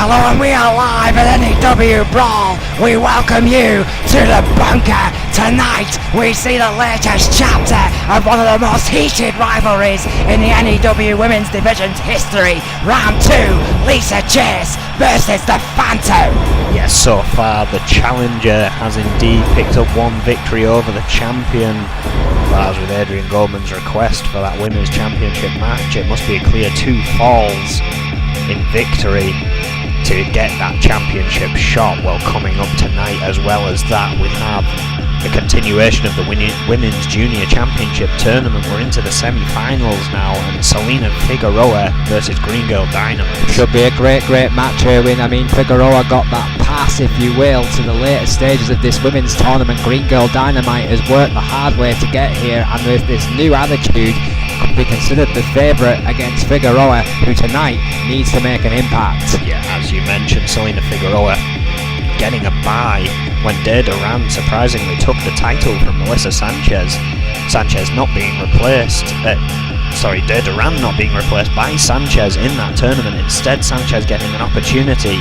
Hello, and we are live at N.E.W. Brawl. We welcome you to the bunker. Tonight, we see the latest chapter of one of the most heated rivalries in the N.E.W. Women's Division's history. Round 2, Lisa Chase versus the Phantom. Yes, so far the challenger has indeed picked up one victory over the champion. But as with Adrian Goldman's request for that Women's Championship match, it must be a clear 2 falls in victory to get that championship shot. Well, coming up tonight as well as that, we have the continuation of the Women's Junior Championship tournament. We're into the semi-finals now, and Selena Figueroa versus Green Girl Dynamite. Should be a great match, Erwin. I mean, Figueroa got that pass, if you will, to the later stages of this women's tournament. Green Girl Dynamite has worked the hard way to get here, and with this new attitude, could be considered the favourite against Figueroa, who tonight needs to make an impact. Yeah, as you mentioned, Selena Figueroa getting a bye when De Duran surprisingly took the title from Melissa Sanchez. Sanchez not being replaced, De Duran not being replaced by Sanchez in that tournament. Instead, Sanchez getting an opportunity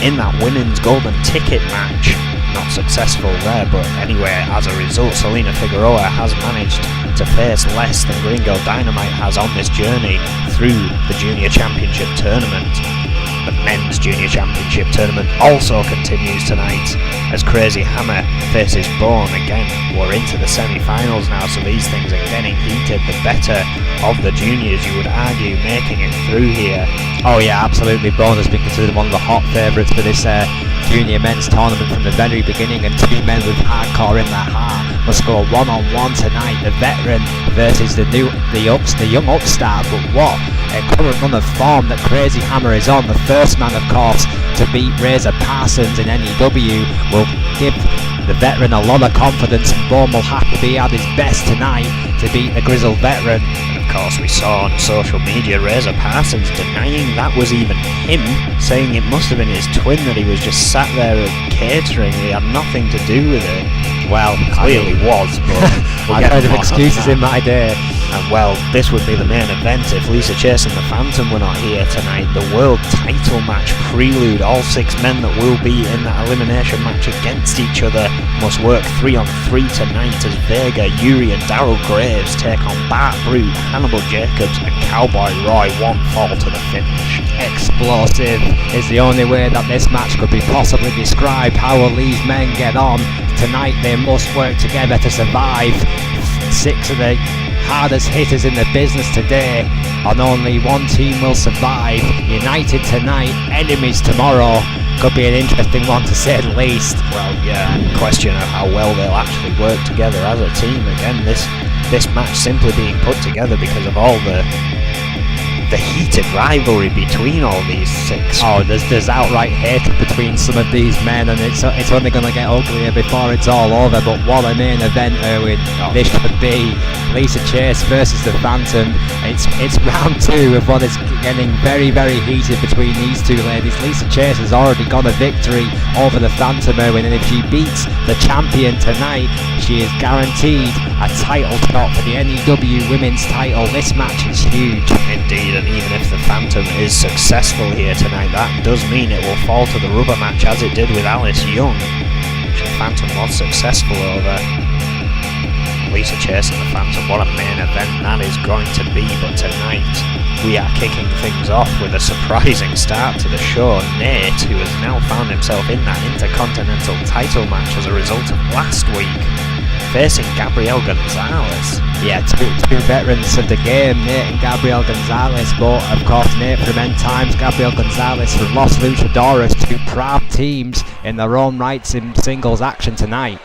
in that women's golden ticket match. Not successful there, but anyway, as a result, Selena Figueroa has managed to face less than Green Girl Dynamite has on this journey through the Junior Championship tournament. The Men's Junior Championship tournament also continues tonight as Crazy Hammer faces Bone. Again, we're into the semi-finals now, so these things are getting heated. The better of the juniors, you would argue, making it through here. Oh yeah, absolutely. Bone has been considered one of the hot favourites for this junior men's tournament from the very beginning, and 2 men with hardcore in their heart must go one-on-one tonight. The veteran versus the young upstart. But what a current run of form that Crazy Hammer is on. The first man, of course, to beat Razor Parsons in N.E.W. will give the veteran a lot of confidence, and Bone will have to be at his best tonight to beat the grizzled veteran. And of course, we saw on social media Razor Parsons denying that was even him, saying it must have been his twin, that he was just sat there at catering, he had nothing to do with it. Well, clearly was, but I've heard of excuses in my day. And well, this would be the main event if Lisa Chase and the Phantom were not here tonight. The world title match prelude. All 6 men that will be in that elimination match against each other must work 3-on-3 tonight as Vega, Yuri and Daryl Graves take on Bart Brute, Hannibal Jacobs and Cowboy Roy. 1 fall to the finish. Explosive is the only way that this match could be possibly described. How will these men get on? Tonight they must work together to survive. 6 of the hardest hitters in the business today, and only one team will survive. United tonight, enemies tomorrow. Could be an interesting one to say the least. Well, yeah, and question of how well they'll actually work together as a team. Again, this match simply being put together because of all the heated rivalry between all these 6. Oh, there's outright hatred between some of these men, and it's only going to get uglier before it's all over. But what a main event, Erwin. This should be Lisa Chase versus the Phantom. It's round 2 of what is getting very, very heated between these 2 ladies. Lisa Chase has already got a victory over the Phantom, Erwin, and if she beats the champion tonight, she is guaranteed a title shot for the N.E.W. women's title. This match is huge. Indeed, and even if the Phantom is successful here tonight, that does mean it will fall to the rubber match as it did with Alice Young, which the Phantom was successful over. Lisa Chase and the Phantom, what a main event that is going to be. But tonight we are kicking things off with a surprising start to the show. Nate, who has now found himself in that Intercontinental title match as a result of last week, facing Gabriel Gonzalez. Yeah, two veterans of the game, Nate and Gabriel Gonzalez. But of course, Nate from End Times, Gabriel Gonzalez from Los Luchadores, 2 proud teams in their own rights in singles action tonight.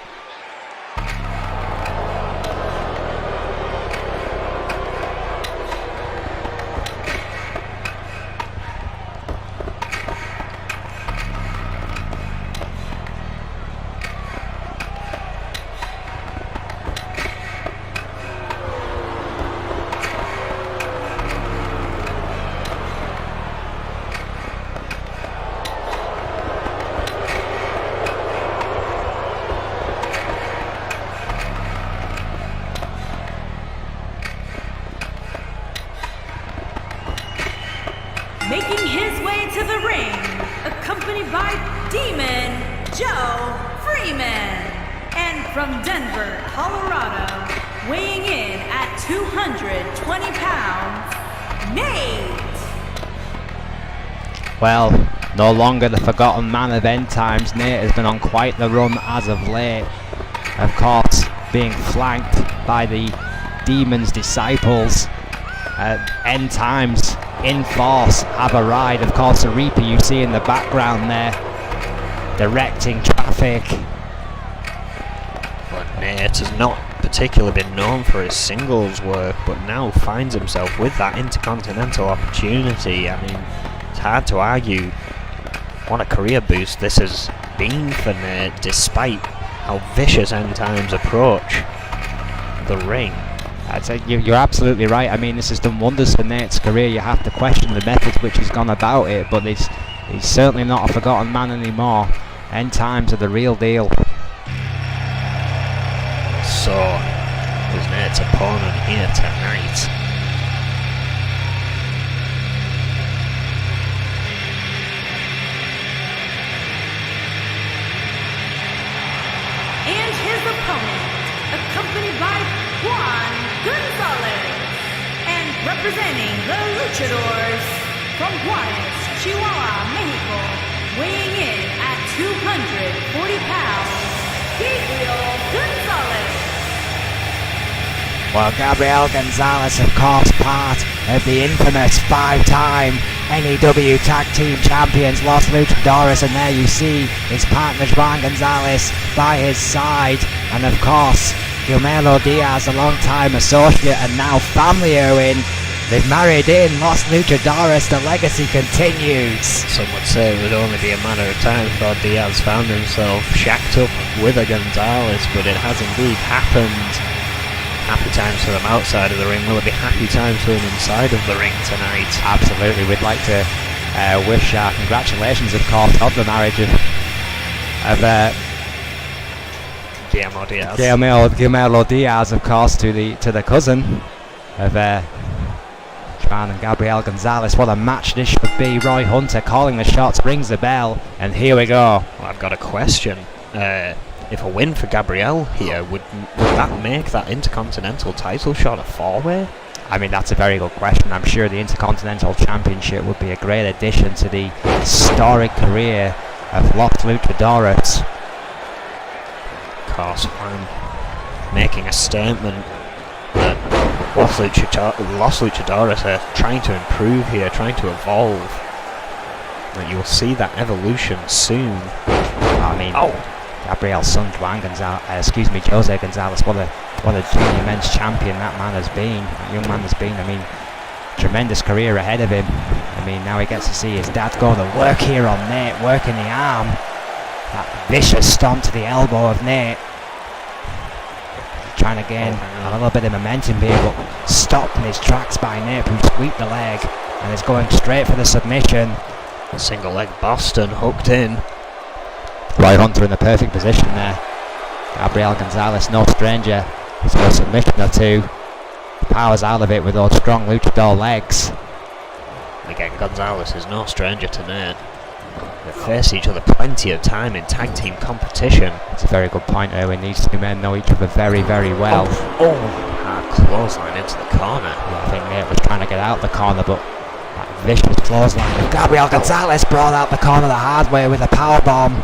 Making his way to the ring accompanied by Demon Joe Freeman. And from Denver, Colorado, weighing in at 220 pounds, Nate. Well, no longer the forgotten man of end times, Nate has been on quite the run as of late. Of course, being flanked by the Demon's disciples. End times in force have arrived. Of course, the Reaper you see in the background there, directing traffic. But Nate has not particularly been known for his singles work, but now finds himself with that Intercontinental opportunity. I mean, it's hard to argue what a career boost this has been for Nate, despite how vicious End Times approach the ring. I'd say you're absolutely right. I mean, this has done wonders for Nate's career. You have to question the methods which he's gone about it, but he's certainly not a forgotten man anymore. End Times are the real deal. So, is Nate's opponent here tonight? And his opponent, accompanied by Juan Gonzalez, and representing the Luchadors from Juarez, Chihuahua, Mexico, weighing in at 240 pounds, Gabriel Gonzalez. Well, Gabriel Gonzalez, of course, part of the infamous 5-time N.E.W. Tag Team Champions, Los Luchadores, and there you see his partner Juan Gonzalez by his side, and of course, Guillermo Diaz, a long-time associate and now family, Owen. They've married in Los Luchadores, the legacy continues. Some would say it would only be a matter of time before Diaz found himself shacked up with a Gonzalez, but it has indeed happened. Happy times for them outside of the ring. Will it be happy times for them inside of the ring tonight? Absolutely. We'd like to wish our congratulations, of course, of the marriage of Guillermo Diaz. Guillermo Diaz, of course, to the cousin of Juan and Gabriel Gonzalez. What a match this should be. Roy Hunter calling the shots, rings the bell, and here we go. Well, I've got a question. If a win for Gabriel here, would that make that Intercontinental title shot a 4-way? I mean, that's a very good question. I'm sure the Intercontinental Championship would be a great addition to the historic career of Los Luchadores. Of course, I'm making a statement that Los Luchadores are trying to improve here, trying to evolve. That you will see that evolution soon. I mean, Gabriel's son, Jose Gonzalez, what a junior men's champion that young man has been. I mean, tremendous career ahead of him. I mean, now he gets to see his dad go to work here on Nate, working the arm. That vicious stomp to the elbow of Nate. Trying to gain a little bit of momentum here, but stopped in his tracks by Nate, who sweeped the leg and is going straight for the submission. Single leg Boston hooked in. Roy Hunter in the perfect position there. Gabriel Gonzalez, no stranger to a submission or two. Powers out of it with those strong luchador legs. Again, Gonzalez is no stranger to Nate. They've faced each other plenty of time in tag team competition. It's a very good point, Erwin. These two men know each other very, very well. Hard clothesline into the corner. Yeah, I think Nate was trying to get out the corner, but that vicious clothesline of Gabriel Gonzalez brought out the corner the hard way with a powerbomb.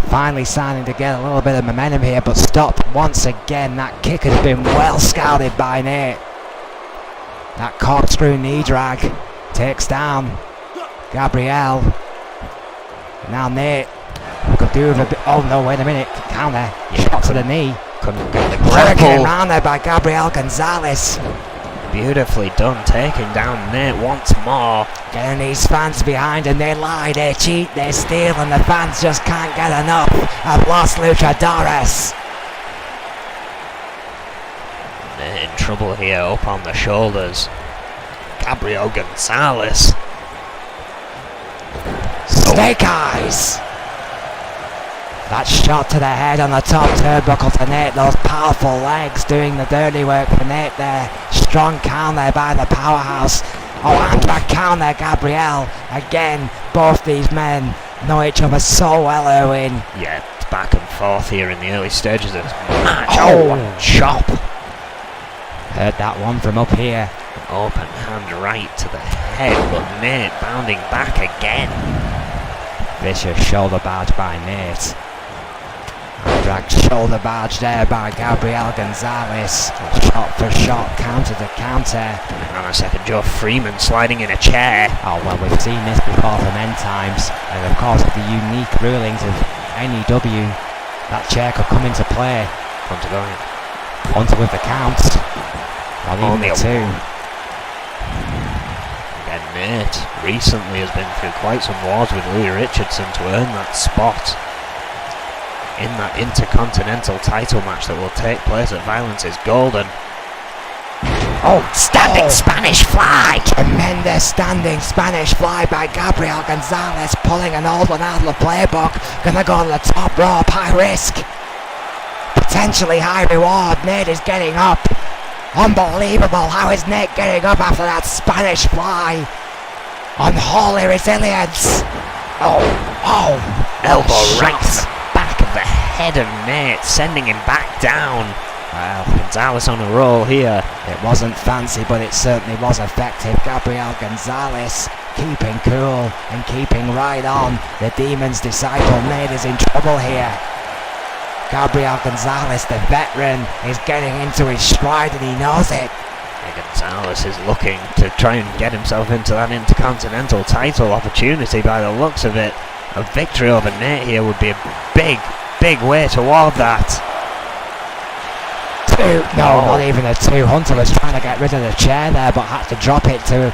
Finally starting to get a little bit of momentum here, but stopped once again. That kick has been well scouted by Nate. That corkscrew knee drag takes down Gabriel. Now Nate could do with a bit. Oh no, wait a minute. Counter. Shot to the knee. Couldn't get the Working grapple. around there by Gabriel Gonzalez. Beautifully done, taking down Nate once more. Getting these fans behind, and they lie, they cheat, they steal, and the fans just can't get enough of Los Luchadores. Nate in trouble here, up on the shoulders. Gabriel Gonzalez. Snake eyes. That shot to the head on the top turnbuckle to Nate. Those powerful legs doing the dirty work for Nate there. Strong count there by the powerhouse Oh, and the counter, Gabrielle. Again, both these men know each other so well, Owen. Yeah, it's back and forth here in the early stages of this match. Oh, what a chop. Heard that one from up here. Open hand right to the head, but Nate bounding back again. Vicious shoulder barge by Nate. Dragged shoulder barge there by Gabriel Gonzalez. Shot for shot, counter to counter. Hang on a second, Joe Freeman sliding in a chair. Oh, well, we've seen this before from End Times. And of course, with the unique rulings of N.E.W, that chair could come into play. Hunter going. Hunter with the count. Or even Only the a two. Again, Nate recently has been through quite some wars with Louis Richardson to earn that spot in that Intercontinental title match that will take place at Violence is Golden. Oh, standing Spanish fly! Tremendous standing Spanish fly by Gabriel Gonzalez, pulling an old one out of the playbook. Gonna go to the top rope, high risk. Potentially high reward. Nate is getting up. Unbelievable. How is Nate getting up after that Spanish fly? Unholy resilience. Oh, Elbow right to the back of the head of Nate, sending him back down. Well, Gonzalez on a roll here. it wasn't fancy, but it certainly was effective. Gabriel Gonzalez keeping cool and keeping right on. The Demon's disciple Nate is in trouble here. Gabriel Gonzalez, the veteran, is getting into his stride and he knows it. Gonzalez is looking to try and get himself into that Intercontinental title opportunity by the looks of it. A victory over Nate here would be a big way toward that. Not even a two. Hunter was trying to get rid of the chair there, but had to drop it to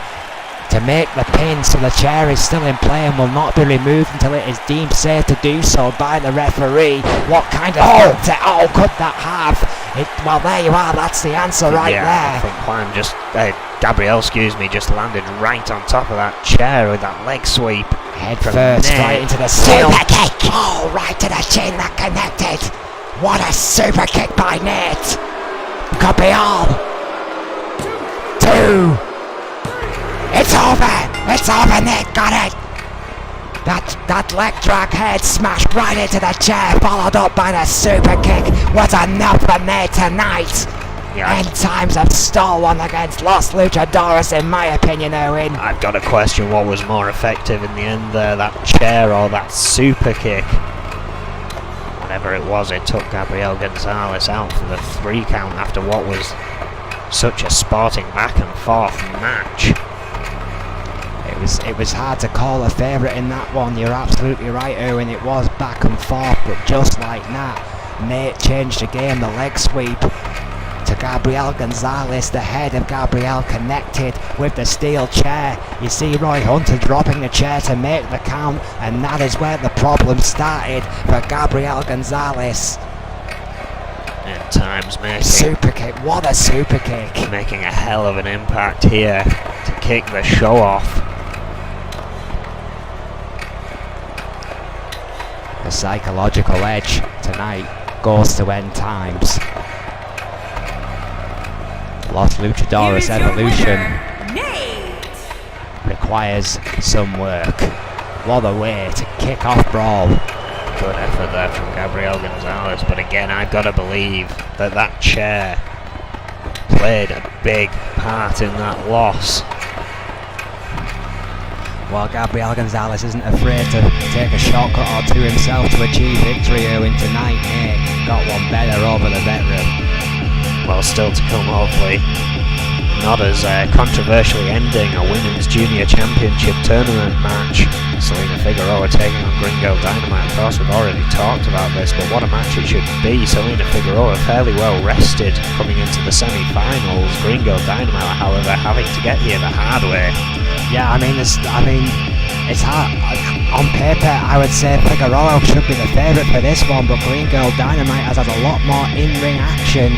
make the pin, so the chair is still in play and will not be removed until it is deemed safe to do so by the referee. What kind of could that have? Well, there you are, that's the answer right Yeah, there. I think Juan Gabriel, just landed right on top of that chair with that leg sweep. Head From first, Nate. right into the super kick. Oh, right to the chin, that connected. What a super kick by Nate. Could be all. 2. It's over, Nate got it. That leg drag head smashed right into the chair, followed up by the super kick. Was enough for Nate tonight. Yeah, End Times have stole one against Los Luchadores, in my opinion, Owen. I've got to question what was more effective in the end there, that chair or that super kick. Whatever it was, it took Gabriel Gonzalez out for the 3 count after what was such a sporting back and forth match. It was hard to call a favourite in that one. You're absolutely right, Owen. It was back and forth, but just like that, Nate changed the game. The leg sweep to Gabriel Gonzalez. The head of Gabriel connected with the steel chair. You see Roy Hunter dropping the chair to make the count, and that is where the problem started for Gabriel Gonzalez. End Times Super kick. What a super kick. making a hell of an impact here to kick the show off. the psychological edge tonight goes to End Times. Los Luchadores Evolution requires some work. What a way to kick off Brawl. Good effort there from Gabriel Gonzalez, but again, I've got to believe that that chair played a big part in that loss. While Gabriel Gonzalez isn't afraid to take a shortcut or two himself to achieve victory, Owen, tonight Nate got one better over the veteran. Well, still to come, hopefully. Not as controversially ending a Women's Junior Championship tournament match. Selena Figueroa taking on Gringo Dynamite. Of course, we've already talked about this, but what a match it should be. Selena Figueroa fairly well rested coming into the semi-finals. Gringo Dynamite, however, having to get here the hard way. Yeah, it's hard. On paper, I would say Figueroa should be the favourite for this one, but Gringo Dynamite has had a lot more in-ring action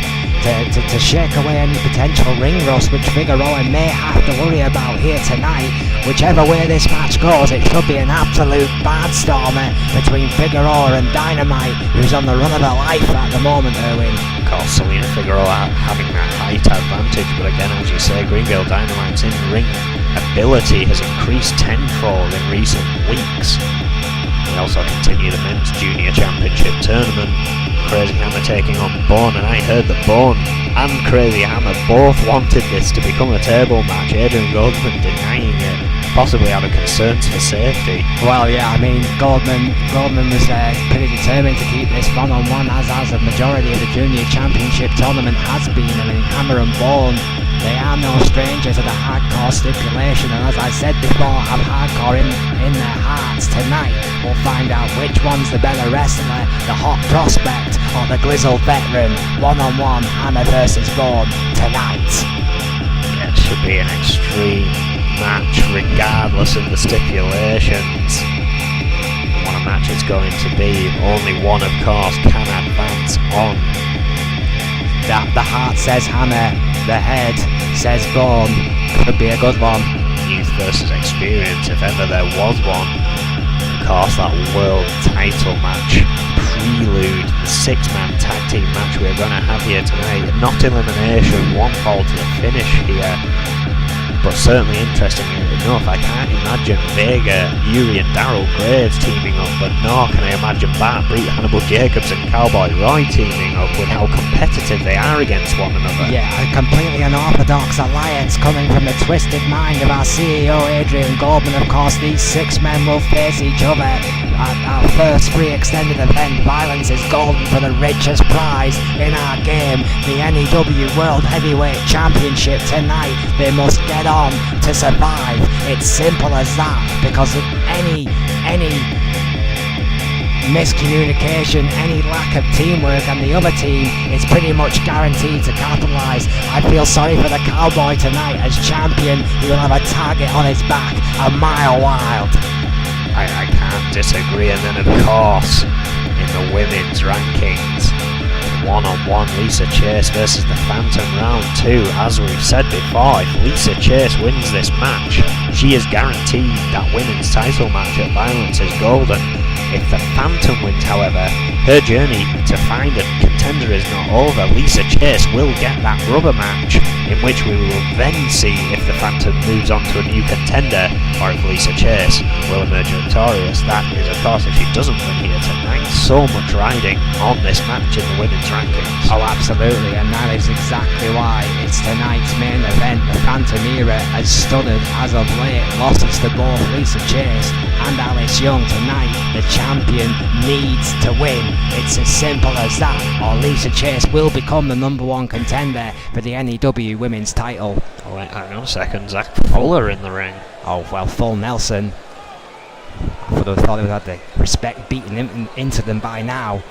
to shake away any potential ring rust, which Figueroa may have to worry about here tonight. Whichever way this match goes, it should be an absolute barnstormer between Figueroa and Dynamite, who's on the run of her life at the moment, Erwin. Of course, Selena Figueroa having that height advantage, but again, as you say, Gringo Dynamite's in ring ability has increased tenfold in recent weeks. We also continue the Men's Junior Championship tournament. Crazy Hammer taking on Bourne, and I heard that Bourne and Crazy Hammer both wanted this to become a table match. Adrian Goldman denying it, possibly having concerns for safety. Well, yeah, I mean, Goldman was pretty determined to keep this one-on-one, as the majority of the Junior Championship tournament has been. I mean, Hammer and Bourne, they are no stranger to the hardcore stipulation, and as I said before, have hardcore in their hearts. Tonight we'll find out which one's the better wrestler, the hot prospect or the grizzled veteran. One-on-one, Hammer versus Bourne tonight. Yeah, it should be an extreme match regardless of the stipulations. What a match it's going to be. Only one, of course, can advance on. The heart says Hammer, the head says Bourne. Could be a good one. Youth versus experience, if ever there was one. Of course, that world title match prelude, the 6-man tag team match we're going to have here tonight. Not elimination, one fall to the finish here. But certainly interestingly enough, I can't imagine Vega, Yuri and Daryl Graves teaming up, but nor can I imagine Bart Breed, Hannibal Jacobs and Cowboy Roy teaming up with how competitive they are against one another. Yeah, a completely unorthodox alliance coming from the twisted mind of our CEO Adrian Goldman. Of course, these 6 men will face each other at our first free extended event. Violence is golden for the richest prize in our game, the N.E.W World Heavyweight Championship tonight. They must get on to survive. It's simple as that, because of any miscommunication, any lack of teamwork, and the other team is pretty much guaranteed to capitalise. I feel sorry for the Cowboy tonight. As champion, he will have a target on his back a mile wide. I can't disagree. And then of course, in the women's rankings, one-on-one, Lisa Chase versus the Phantom round 2. As we've said before, if Lisa Chase wins this match, she is guaranteed that women's title match at Violence is Golden. If the Phantom wins, however, her journey to find a contender is not over. Lisa Chase will get that rubber match, in which we will then see if the Phantom moves on to a new contender, or if Lisa Chase will emerge victorious. That is, of course, if she doesn't win here tonight. So much riding on this match in the women's rankings. Oh, absolutely, and that is exactly why it's tonight's main event. The Phantom era has stuttered as of late. Losses to both Lisa Chase and Alice Young. Tonight, the champion needs to win. It's as simple as that, or Lisa Chase will become the #1 contender for the N.E.W Women's title. Oh wait, hang on a second, Zach Fuller in the ring. Oh, well, full Nelson. I would have thought they would have had the respect beaten into them by now.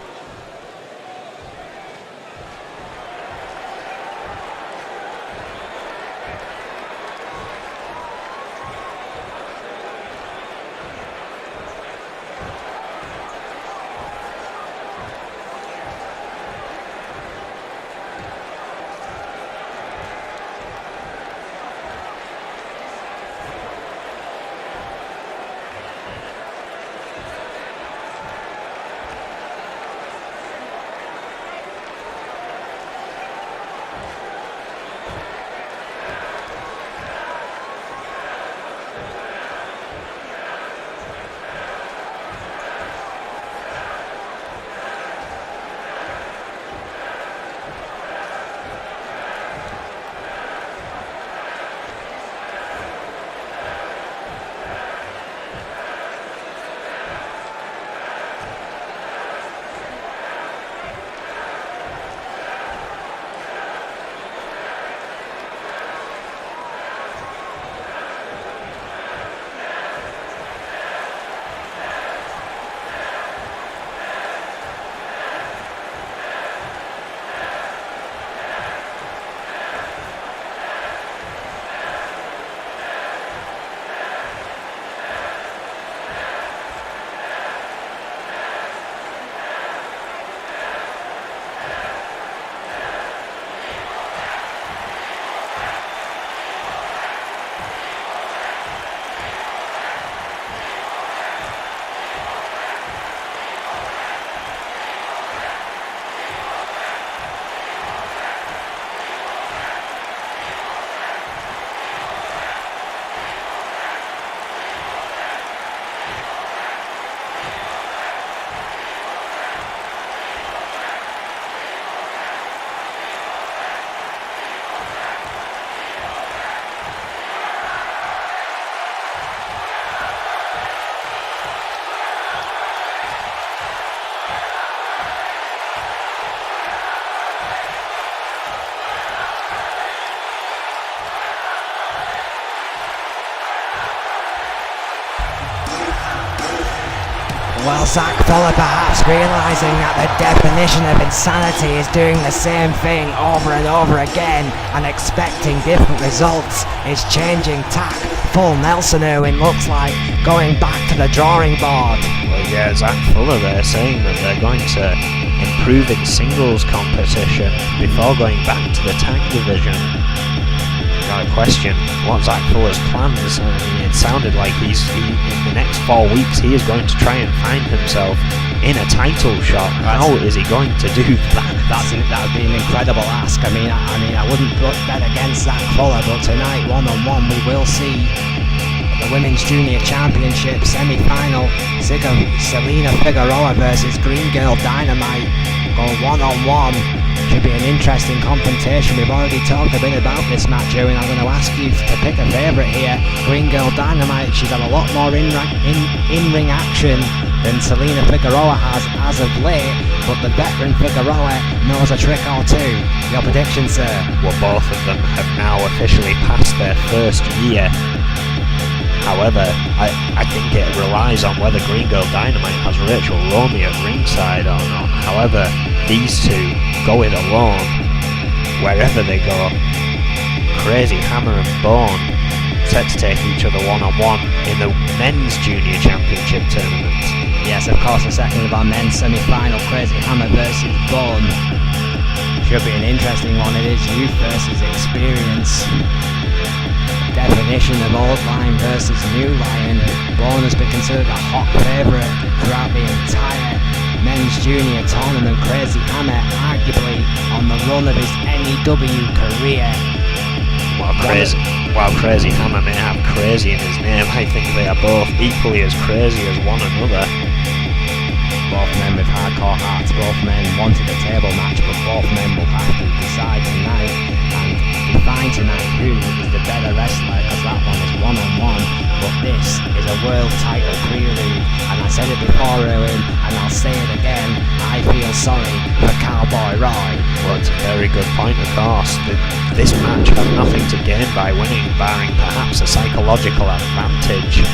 Well, Zach Fuller perhaps realising that the definition of insanity is doing the same thing over and over again and expecting different results is changing tack. Full Nelson Irwin looks like going back to the drawing board. Well, yeah, Zach Fuller, they're saying that they're going to improve in singles competition before going back to the tag division. Got a question, what Zach Fuller's plans? I mean, it sounded like in the next 4 weeks he is going to try and find himself in a title shot. How is he going to do that? That would be an incredible ask. I mean, I wouldn't put bet against Zach Fuller, but tonight, one-on-one, we will see the Women's Junior Championship semi-final. Selena Figueroa versus Green Girl Dynamite go one-on-one. Should be an interesting confrontation. We've already talked a bit about this match, Owen. I'm going to ask you to pick a favourite here. Green Girl Dynamite, she's had a lot more in-ring action than Selena Figueroa has as of late, but the veteran Figueroa knows a trick or two. Your prediction, sir? Well, both of them have now officially passed their first year. However, I think it relies on whether Green Girl Dynamite has Rachel Romey at ringside or not. However, these two go it alone wherever they go. Crazy Hammer and Bone set to take each other one-on-one in the Men's Junior Championship tournament. Yes, of course, the second of our men's semi-final, Crazy Hammer versus Bone. Should be an interesting one. It is youth versus experience. Definition of old lion versus new lion. Bone has been considered a hot favourite throughout the entire men's junior tournament. Crazy Hammer arguably on the run of his N.E.W. career. While Crazy Hammer may have crazy in his name, I think they are both equally as crazy as one another. Both men with hardcore hearts, both men wanted a table match, but both men will have to decide tonight and define tonight who is the better wrestler, because that one is one-on-one, but this is a world title prelude, and I said it before, Owen, and I'll say it again, I feel sorry for Cowboy Roy. Well, it's a very good point, of course. This match has nothing to gain by winning, barring perhaps a psychological advantage.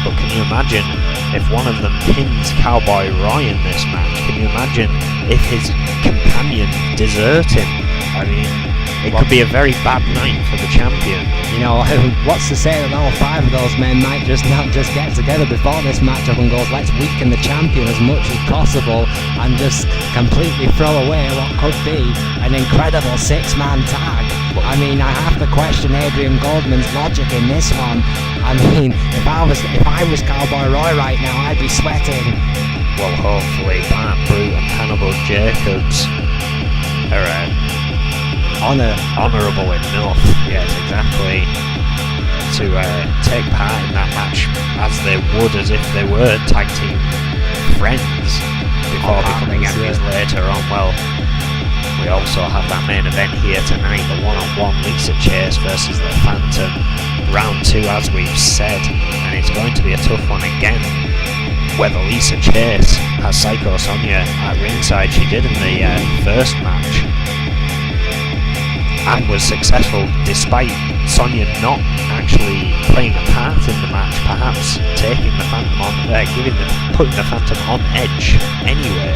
But can you imagine if one of them pins Cowboy Roy in this match? Can you imagine if his companion deserts him? I mean, it could be a very bad night for the champion. You know, what's to say that all five of those men might just get together before this matchup and goes, let's weaken the champion as much as possible and just completely throw away what could be an incredible six-man tag. I mean, I have to question Adrian Goldman's logic in this one. I mean, if I was Cowboy Roy right now, I'd be sweating. Well, hopefully Bart Brute and Hannibal Jacobs are honourable enough, yes, exactly, to take part in that match as they would as if they were tag team friends before becoming enemies later on. Well, we also have that main event here tonight, the one-on-one Lisa Chase versus the Phantom, round 2 as we've said, and it's going to be a tough one again, whether Lisa Chase has Psycho Sonia at ringside. She did in the first match and was successful despite Sonia not actually playing a part in the match, perhaps taking the Phantom on, putting the Phantom on edge anyway.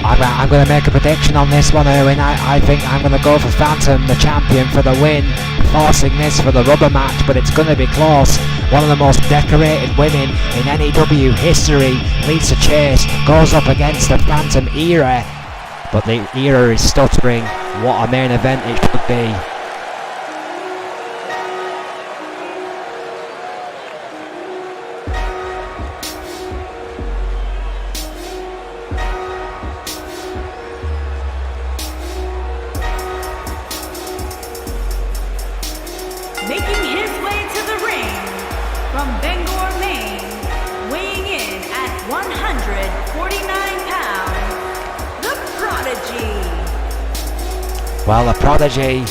I'm going to make a prediction on this one, Owen. I think I'm going to go for Phantom, the champion, for the win, forcing this for the rubber match, but it's going to be close. One of the most decorated women in N.E.W. history, Lisa Chase, goes up against the Phantom Era, but the Era is stuttering. What a main event it could be. Making his way to the ring from Bangor, Maine, weighing in at 149 pounds, the Prodigy. Well, the Prodigy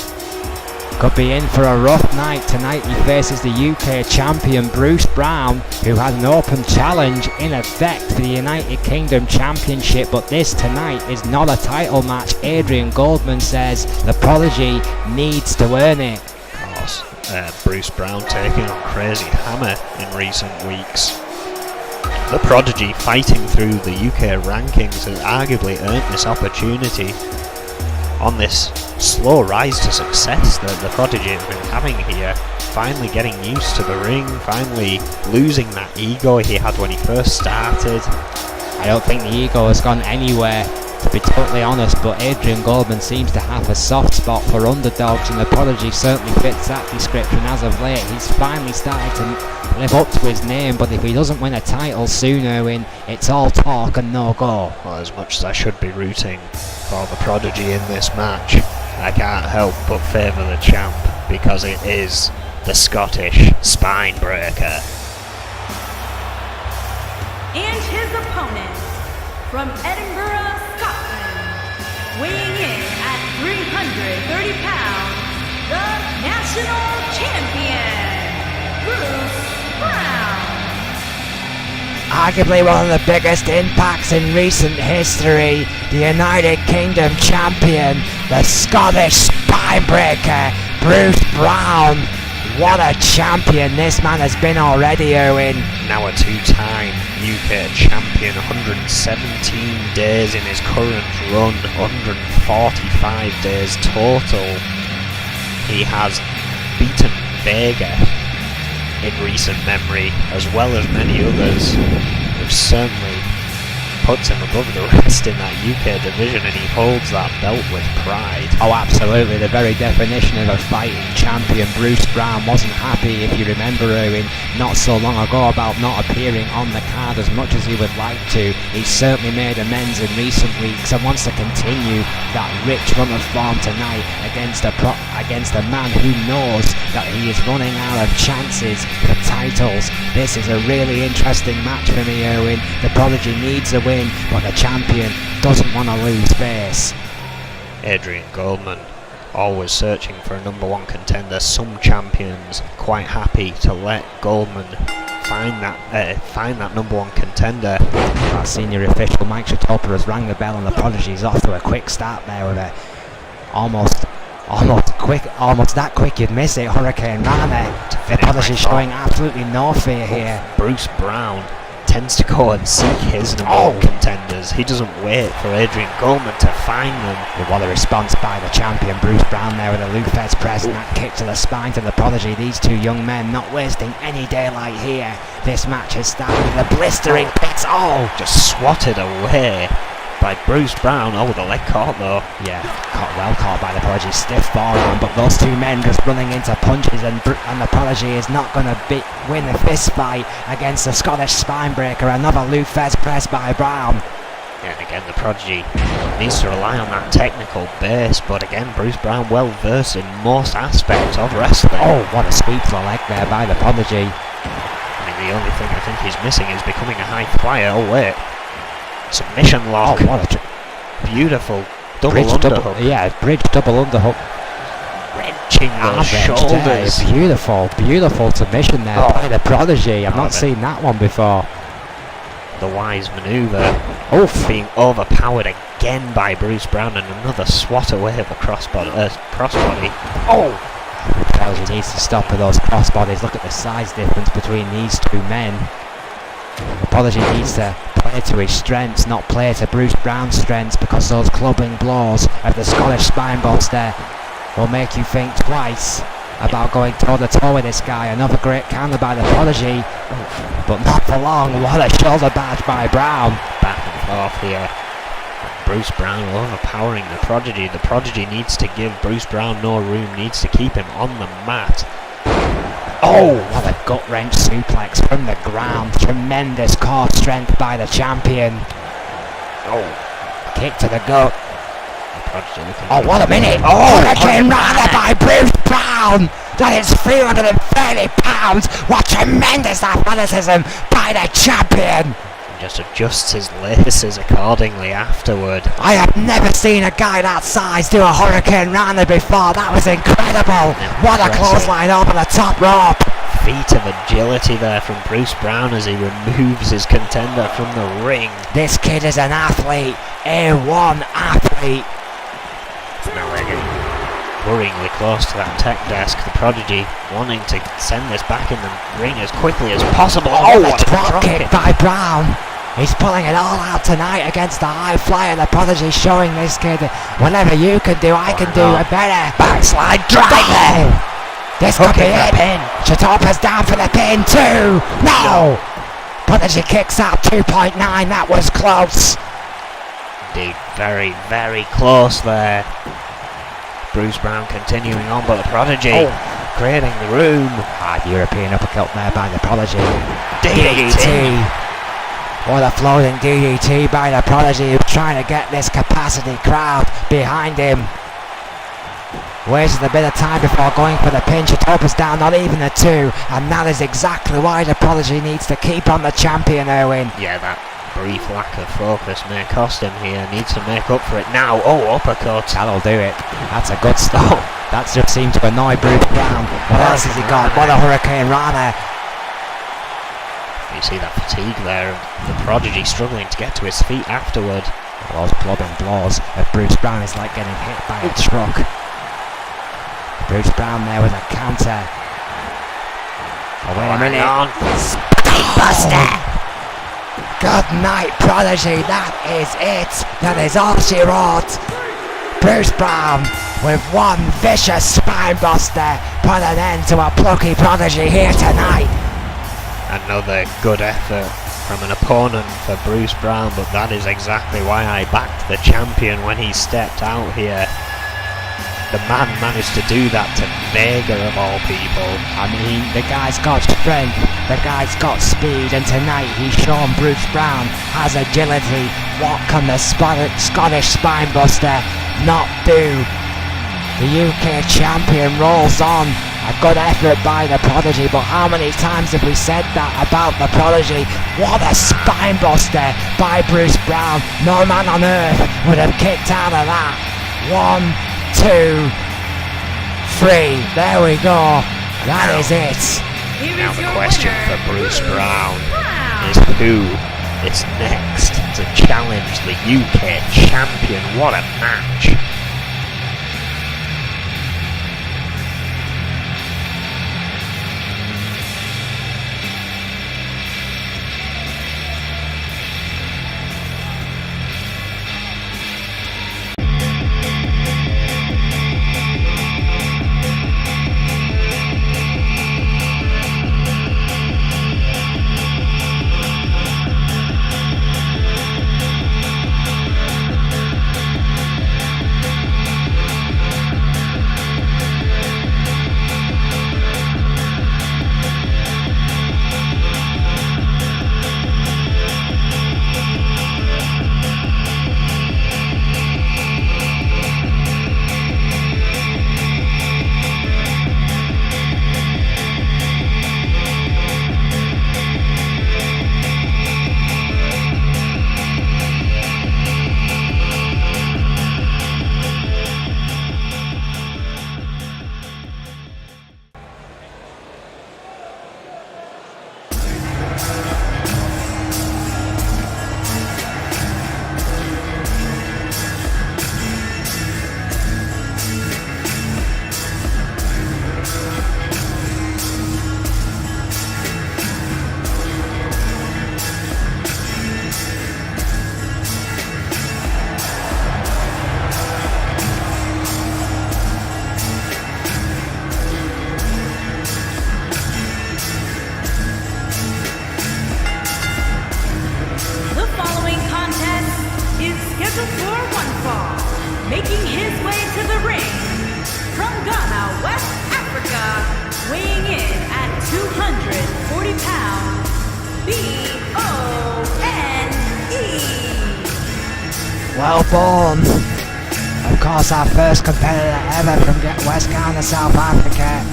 could be in for a rough night. Tonight he faces the UK champion Bruce Brown, who had an open challenge in effect for the United Kingdom Championship, but this tonight is not a title match. Adrian Goldman says the Prodigy needs to earn it. Of course, Bruce Brown taking on Crazy Hammer in recent weeks. The Prodigy, fighting through the UK rankings, has arguably earned this opportunity on this slow rise to success that the Prodigy have been having here. Finally getting used to the ring, finally losing that ego he had when he first started. I don't think the ego has gone anywhere, to be totally honest, but Adrian Goldman seems to have a soft spot for underdogs, and the Prodigy certainly fits that description as of late. He's finally started to live up to his name, but if he doesn't win a title soon, Erwin, it's all talk and no go. Well, as much as I should be rooting for the Prodigy in this match, I can't help but favour the champ, because it is the Scottish spine breaker. And his opponent, from Edinburgh, Scotland, weighing in at 330 pounds, the national champion, Bruce Brown. Arguably one of the biggest impacts in recent history, the United Kingdom champion, the Scottish spinebreaker, Bruce Brown. What a champion this man has been already, Owen. Now a two-time UK champion, 117 days in his current run, 145 days total. He has beaten Vega in recent memory, as well as many others, which certainly puts him above the rest in that UK division, and he holds that belt with pride. Oh, absolutely, the very definition of a fighting champion. Bruce Brown wasn't happy, if you remember, Erwin, not so long ago, about not appearing on the card as much as he would like to. He's certainly made amends in recent weeks and wants to continue that rich run of form tonight against a man who knows that he is running out of chances for titles. This is a really interesting match for me, Erwin. The Prodigy needs a win, but the champion doesn't want to lose face. Adrian Goldman, always searching for a number one contender. Some champions quite happy to let Goldman find that number one contender. Our senior official Mike Shatopa has rang the bell, and the Prodigy's off to a quick start there with a almost that quick you'd miss it, Hurricane Rana. The Prodigy showing absolutely no fear here. Bruce Brown tends to go and seek his number one contenders. He doesn't wait for Adrian Goldman to find them. But what a response by the champion Bruce Brown there with a Lufez press and that kick to the spine to the Prodigy. These two young men not wasting any daylight here. This match has started with a blistering pits. Just swatted away by Bruce Brown. The leg caught though. Yeah, well caught by the Prodigy. Stiff forearm, but those two men just running into punches, and the Prodigy is not going to win the fist fight against the Scottish spinebreaker. Another Lufez press by Brown. And again, the Prodigy needs to rely on that technical base, but again, Bruce Brown well versed in most aspects of wrestling. What a sweep to the leg there by the Prodigy. I mean, the only thing I think he's missing is becoming a high flyer. Submission lock. What a beautiful double underhook. Bridge double underhook. Wrenching those shoulders. Beautiful submission there by the Prodigy. I've not seen that one before. The wise manoeuvre. Being overpowered again by Bruce Brown, and another swat away of the crossbody. He needs to stop with those crossbodies. Look at the size difference between these two men. The Prodigy needs to play to his strengths, not play to Bruce Brown's strengths, because those clubbing blows of the Scottish spine buster will make you think twice about going toe-to-toe with this guy. Another great counter by the Prodigy, but not for long. What a shoulder badge by Brown. Back and forth here. Bruce Brown overpowering the Prodigy. The Prodigy needs to give Bruce Brown no room, needs to keep him on the mat. What a gut-wrench suplex from the ground. Tremendous core strength by the champion. Kick to the gut. What a minute. Hurricane Rana by Bruce Brown. That is 330 pounds. What tremendous athleticism by the champion. Just adjusts his laces accordingly afterward. I have never seen a guy that size do a Hurricane Rana before. That was incredible. What a clothesline over the top rope. Feat of agility there from Bruce Brown as he removes his contender from the ring. This kid is an athlete, A1 athlete. Now worryingly close to that tech desk. The Prodigy wanting to send this back in the ring as quickly as possible. Oh, what a drop kick by Brown. He's pulling it all out tonight against the high flyer. The Prodigy showing this kid, whatever you can do, I can do it better. Backslide driver. This could be it. Chatopa's down for the pin too. No. Prodigy kicks out 2.9. That was close. Indeed, very, very close there. Bruce Brown continuing on, but the Prodigy creating the room. Hard European uppercut there by the Prodigy. DDT. What a floating DDT by the Prodigy, who's trying to get this capacity crowd behind him. Wasted a bit of time before going for the pin. Chatopa's down, not even a 2, and that is exactly why the Prodigy needs to keep on the champion, Erwin. Yeah, that brief lack of focus may cost him here. Needs to make up for it now. Oh, uppercut. That'll do it. That's a good start. That just seemed to annoy Bruce Brown. What else has he got? What a Hurricane Rana. You see that fatigue there. The Prodigy struggling to get to his feet afterward. Those clubbing blows of Bruce Brown is like getting hit by a truck. Bruce Brown there with a counter. Oh, wait a minute. Buster. Good night, Prodigy. That is it. That is all she wrote. Bruce Brown with one vicious spine buster put an end to a plucky Prodigy here tonight. Another good effort from an opponent for Bruce Brown, but that is exactly why I backed the champion when he stepped out here. The man managed to do that to Vega of all people. I mean, the guy's got strength, the guy's got speed, and tonight he's shown Bruce Brown has agility. What can the Scottish Spinebuster not do? The UK champion rolls on. A good effort by the Prodigy, but how many times have we said that about the Prodigy? What a Spinebuster by Bruce Brown. No man on earth would have kicked out of that. 1, 2, 3. There we go. That is it. Now the question for Bruce Brown is who is next to challenge the UK champion. What a match. Making his way to the ring from Ghana, West Africa, weighing in at 240 pounds, B-O-N-E. Well born. Of course, our first competitor ever from West Ghana, South Africa.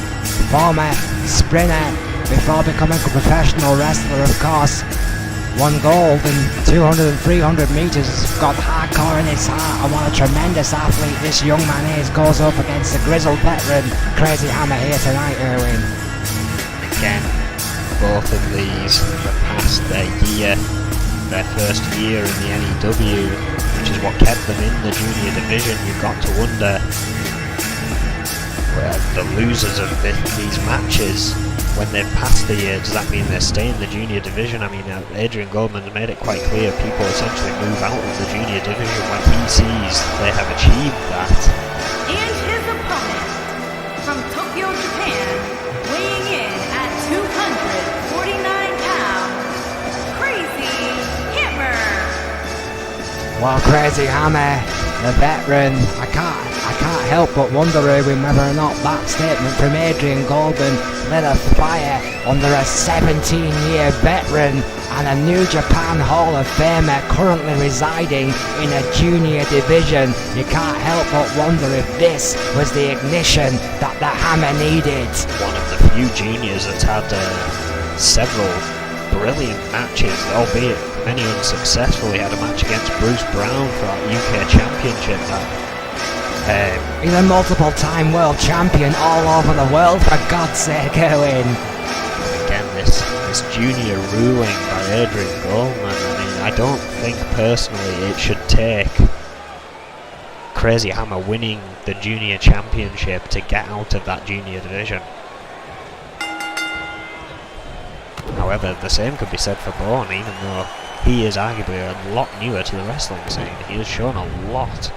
Former sprinter before becoming a professional wrestler, of course. Won gold in 200 and 300 meters, got hardcore in his heart, and what a tremendous athlete this young man is. Goes up against the grizzled veteran, Crazy Hammer here tonight, Erwin. Again, both of these were past their first year in the N.E.W, which is what kept them in the junior division. You've got to wonder the losers of these matches, when they've passed the year, does that mean they stay in the junior division? I mean, Adrian Goldman's made it quite clear people essentially move out of the junior division when he sees they have achieved that. And his opponent, from Tokyo, Japan, weighing in at 249 pounds, Crazy Hammer. Well, Crazy Hammer, the veteran, I can't help but wonder whether or not that statement from Adrian Goldman lit a fire under a 17-year veteran and a New Japan Hall of Famer currently residing in a junior division. You can't help but wonder if this was the ignition that the Hammer needed. One of the few juniors that's had several brilliant matches, albeit many unsuccessful. He had a match against Bruce Brown for that UK Championship. He's a multiple-time world champion all over the world, for God's sake, Owen. Again, this junior ruling by Adrian Goldman, I mean, I don't think personally it should take Crazy Hammer winning the junior championship to get out of that junior division. However, the same could be said for Bourne, even though he is arguably a lot newer to the wrestling scene. He has shown a lot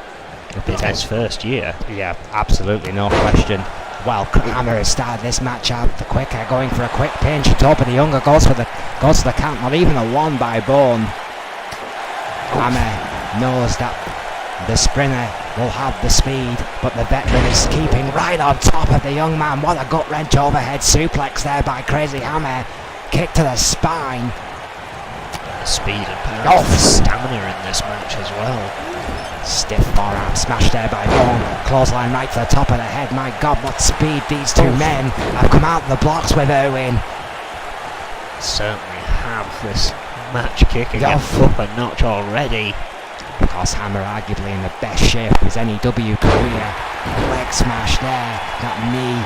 in his first year. Yeah, absolutely, no question. Well, Hammer has started this match out the quicker, going for a quick pinch. Top of the Younger goes to the count, not even a one by Bourne. Hammer knows that the sprinter will have the speed, but the veteran is keeping right on top of the young man. What a gut wrench overhead suplex there by Crazy Hammer. Kick to the spine. Speed and power and stamina in this match as well. Stiff forearm smash there by Bourne. Clothesline right to the top of the head. My God, what speed these two men have come out of the blocks with, Owen. Certainly have this match kicking up a notch already. Of course, Hammer arguably in the best shape of his N.E.W. career. Leg smash there. That knee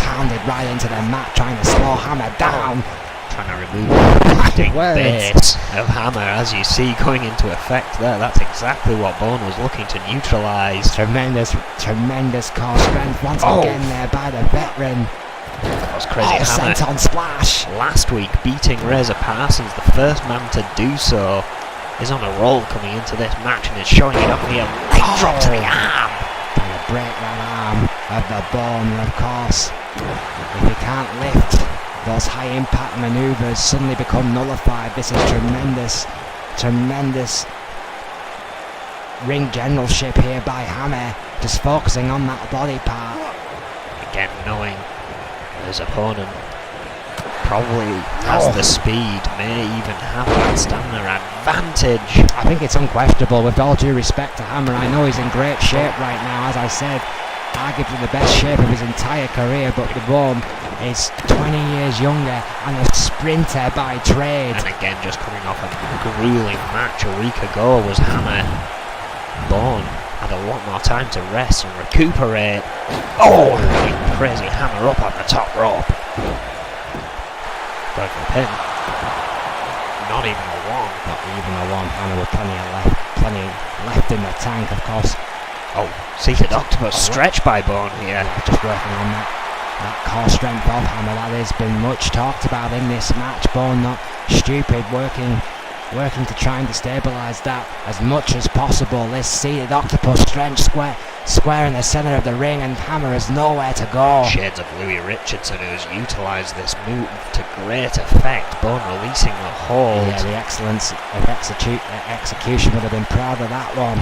pounded right into the mat, trying to slow Hammer down. Trying to remove the acting base of Hammer, as you see, going into effect there. That's exactly what Bourne was looking to neutralise. Tremendous core strength once again there by the veteran. That was Crazy Hammer. Sent on splash. Last week beating Razor Parsons, the first man to do so, is on a roll coming into this match and is showing it off here. Leg drop to the arm. Trying to break that arm of the Bourne, of course. If he can't lift, those high impact maneuvers suddenly become nullified. This is tremendous ring generalship here by Hammer, just focusing on that body part. Again, knowing his opponent probably has the speed, may even have that stamina advantage. I think it's unquestionable, with all due respect to Hammer. I know he's in great shape right now, as I said, arguably the best shape of his entire career, but the Bourne is 20 years younger and a sprinter by trade. And again, just coming off a grueling match a week ago was Hammer. Bourne had a lot more time to rest and recuperate. Crazy Hammer up on the top rope. Going for the pin. Not even a one. Not even a one. Hammer with plenty left in the tank, of course. Seated octopus stretch by Bourne here. Just working on that core strength of Hammer. That has been much talked about in this match. Bourne not stupid, working to try and destabilise that as much as possible. This seated octopus stretch square in the centre of the ring, and Hammer has nowhere to go. Shades of Louis Richardson, who's utilised this move to great effect. Bourne releasing the hold. Yeah, the excellence of execution would have been proud of that one.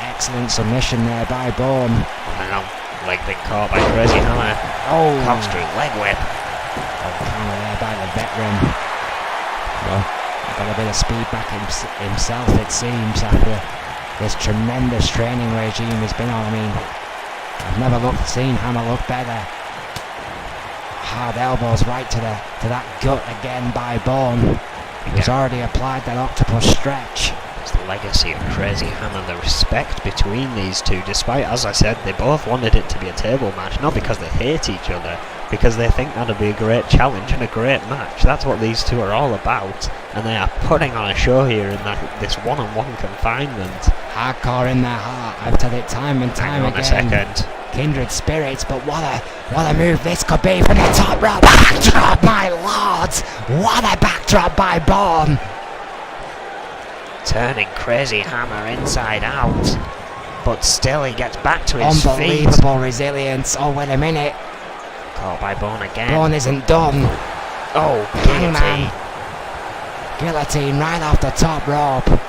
Excellent submission there by Bourne. Now, leg being caught by Crazy Hammer. Corkscrew leg whip. Counter there by the veteran. Well, got a bit of speed back himself, it seems, after this tremendous training regime he's been on. I mean, I've never seen Hammer look better. Hard elbows right to that gut again by Bourne. He's already applied that octopus stretch. It's the legacy of Crazy Hammer, the respect between these two, despite, as I said, they both wanted it to be a table match, not because they hate each other, because they think that'll be a great challenge and a great match. That's what these two are all about, and they are putting on a show here in this one-on-one confinement. Hardcore in their heart. I've said it time and time again. Hang on a second. Kindred spirits, but what a move this could be from the top rope. Backdrop, my lords! What a backdrop by Bourne! Turning Crazy Hammer inside out, but still he gets back to his feet. Unbelievable resilience. Oh, wait a minute. Caught by Bourne again. Bourne isn't done. Oh, guillotine. Guillotine right off the top rope.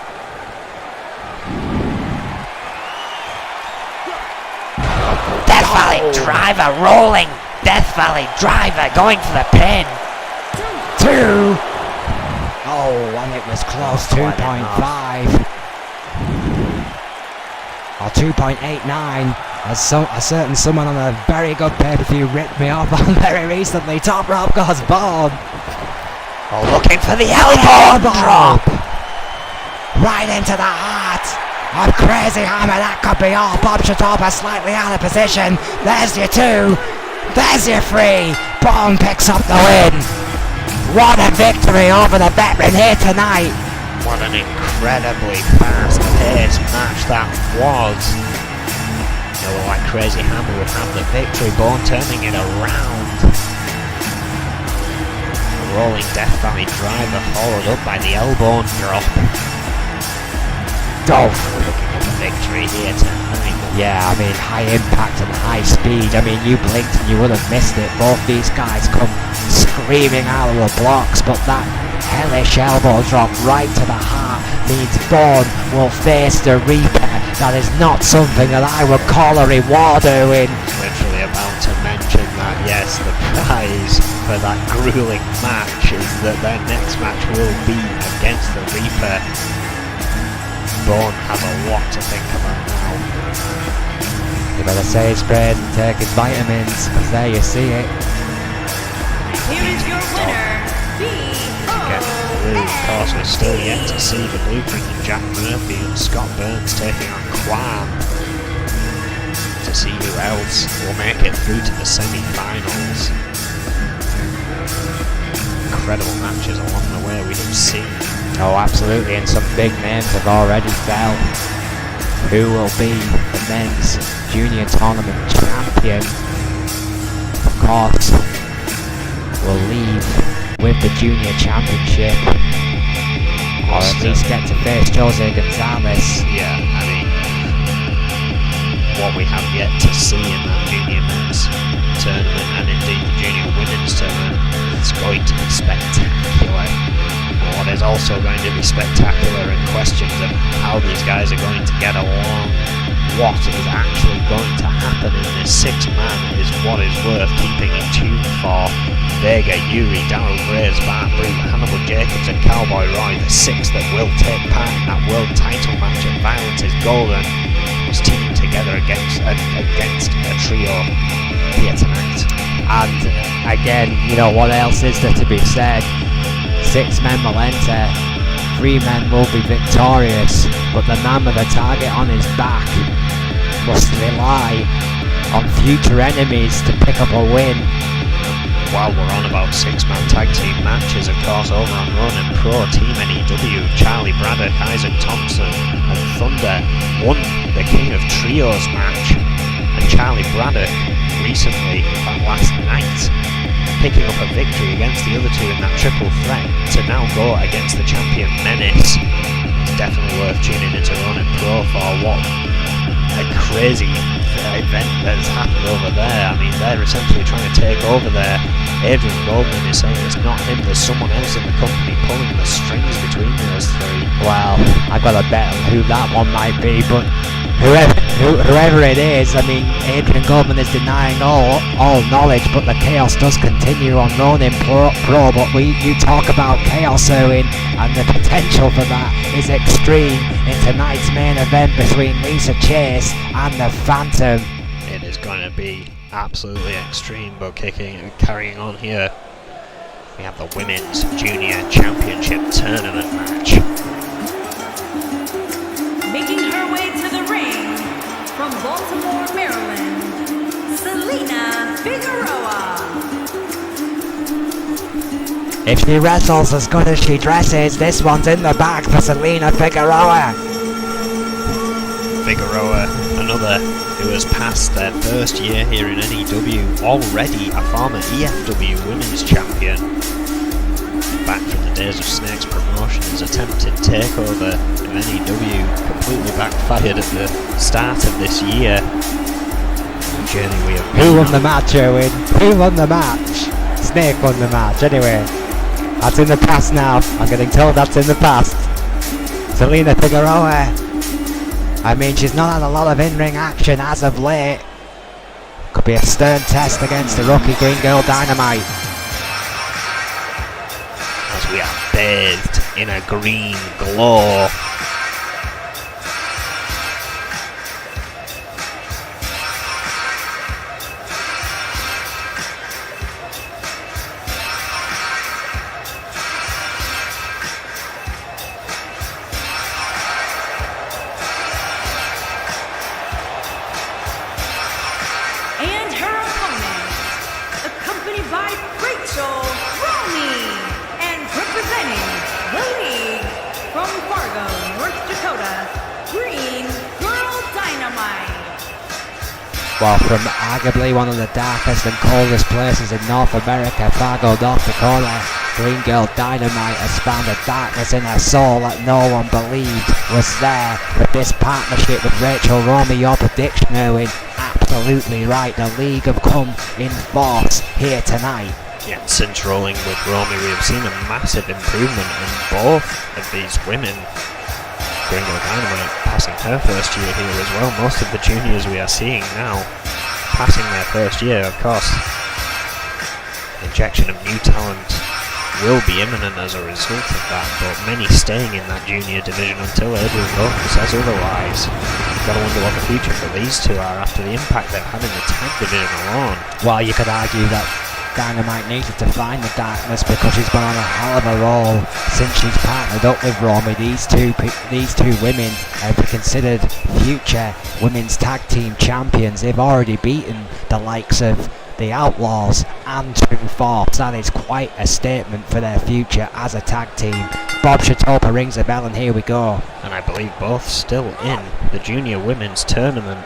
Death Valley Driver rolling. Death Valley Driver going for the pin. 2. Oh, and it was close. 2.5 or 2.89. As a certain someone on a very good pay-per-view ripped me off on very recently. Top rope goes Bourne. Oh, looking for the elbow drop. Right into the heart of Crazy Hammer. That could be all. Bob Chatopa slightly out of position. There's your 2. There's your 3. Bourne picks up the win. What a victory over the veteran here tonight. What an incredibly fast-paced match that was. It looked like Crazy Hammer would have the victory. Bourne turning it around. A rolling Death Valley Driver followed up by the elbow drop. Dolph looking at the victory here tonight. Yeah, I mean, high impact and high speed. I mean, you blinked and you would have missed it. Both these guys come screaming out of the blocks, but that hellish elbow drop right to the heart means Bourne will face the Reaper. That is not something that I would call a reward, Owen. Literally about to mention that, yes, the prize for that grueling match is that their next match will be against the Reaper. Bourne has a lot to think about now. You better say his prayers and take his vitamins, because there you see it. Here is your winner, Blue. Of course, we're still yet to see the Blueprint and Jack Murphy and Scott Burns taking on Quan to see who else will make it through to the semi-finals. Incredible matches along the way we have seen. Oh, absolutely, and some big names have already fell. Who will be the men's junior tournament champion? Of course, will leave with the junior championship, or at least get to face Jose Gonzalez. Yeah, I mean, what we have yet to see in that junior men's tournament, and indeed the junior women's tournament, it's going to be spectacular. What is also going to be spectacular in questions of how these guys are going to get along. What is actually going to happen in this 6-man is what is worth keeping in tune for. Vega, Yuri, Darryl Graves, Bart Brute, Hannibal Jacobs and Cowboy Roy, the 6 that will take part in that world title match at Violence is Golden, was teaming together against a trio here tonight. And again, you know, what else is there to be said? 6 men will enter, 3 men will be victorious, but the man with the target on his back must rely on future enemies to pick up a win. While we're on about 6-man tag team matches, of course, over on Ronin Pro, Team N.E.W, Charlie Braddock, Isaac Thompson and Thunder won the King of Trios match, and Charlie Braddock recently, in fact last night, picking up a victory against the other 2 in that triple threat to now go against the champion Menace. It's definitely worth tuning into Ronin Pro for what a crazy event that has happened over there. I mean, they're essentially trying to take over there. Adrian Goldman is saying it's not him, there's someone else in the company pulling the strings between those 3. Well, I've got a bet on who that one might be, but whoever it is, I mean, Adrian Goldman is denying all knowledge, but the chaos does continue on Ronin Pro, but you talk about chaos, Owen, and the potential for that is extreme in tonight's main event between Lisa Chase and the Phantom. It is going to be absolutely extreme, but carrying on here, we have the Women's Junior Championship Tournament match. making her way to the ring from Baltimore, Maryland, Selena Figueroa. If she wrestles as good as she dresses, this one's in the bag for Selena Figueroa. Figueroa, another who who has passed their first year here in N.E.W, already a former EFW Women's Champion. Back from the days of Snake's Promotions, attempted takeover of N.E.W completely backfired at the start of this year. The journey we have been Who won on. the match, Owen? Who won the match? Snake won the match. Anyway, that's in the past now. I'm getting told that's in the past. Selena Figueroa. I mean, she's not had a lot of in-ring action as of late. Could be a stern test against the rookie Green Girl Dynamite. As we are bathed in a green glow. And her opponent, accompanied by Rachel Romy, and representing the league from Fargo, North Dakota, Green Girl Dynamite. Well, from arguably one of the darkest and coldest places in North America, Fargo, North Dakota, Green Girl Dynamite has found a darkness in her soul that no one believed was there. With this partnership with Rachel Romy, your prediction, Erwin, absolutely right. The league have come in force here tonight. Yeah, since rolling with Romy, we have seen a massive improvement in both of these women. Green Girl Dynamite passing her first year here as well. Most of the juniors we are seeing now passing their first year, of course. Injection of new talent will be imminent as a result of that, but many staying in that junior division until Adrian Goldman says otherwise. Gotta wonder what the future for these two are after the impact they've had in the tag division alone. Well, you could argue that Dynamite needed to find the darkness because she's been on a hell of a roll since she's partnered up with Romy. These two women are considered future women's tag team champions. They've already beaten the likes of the Outlaws and True Force. That is quite a statement for their future as a tag team. Bob Shatopa rings a bell and here we go. And I believe both still in the junior women's tournament.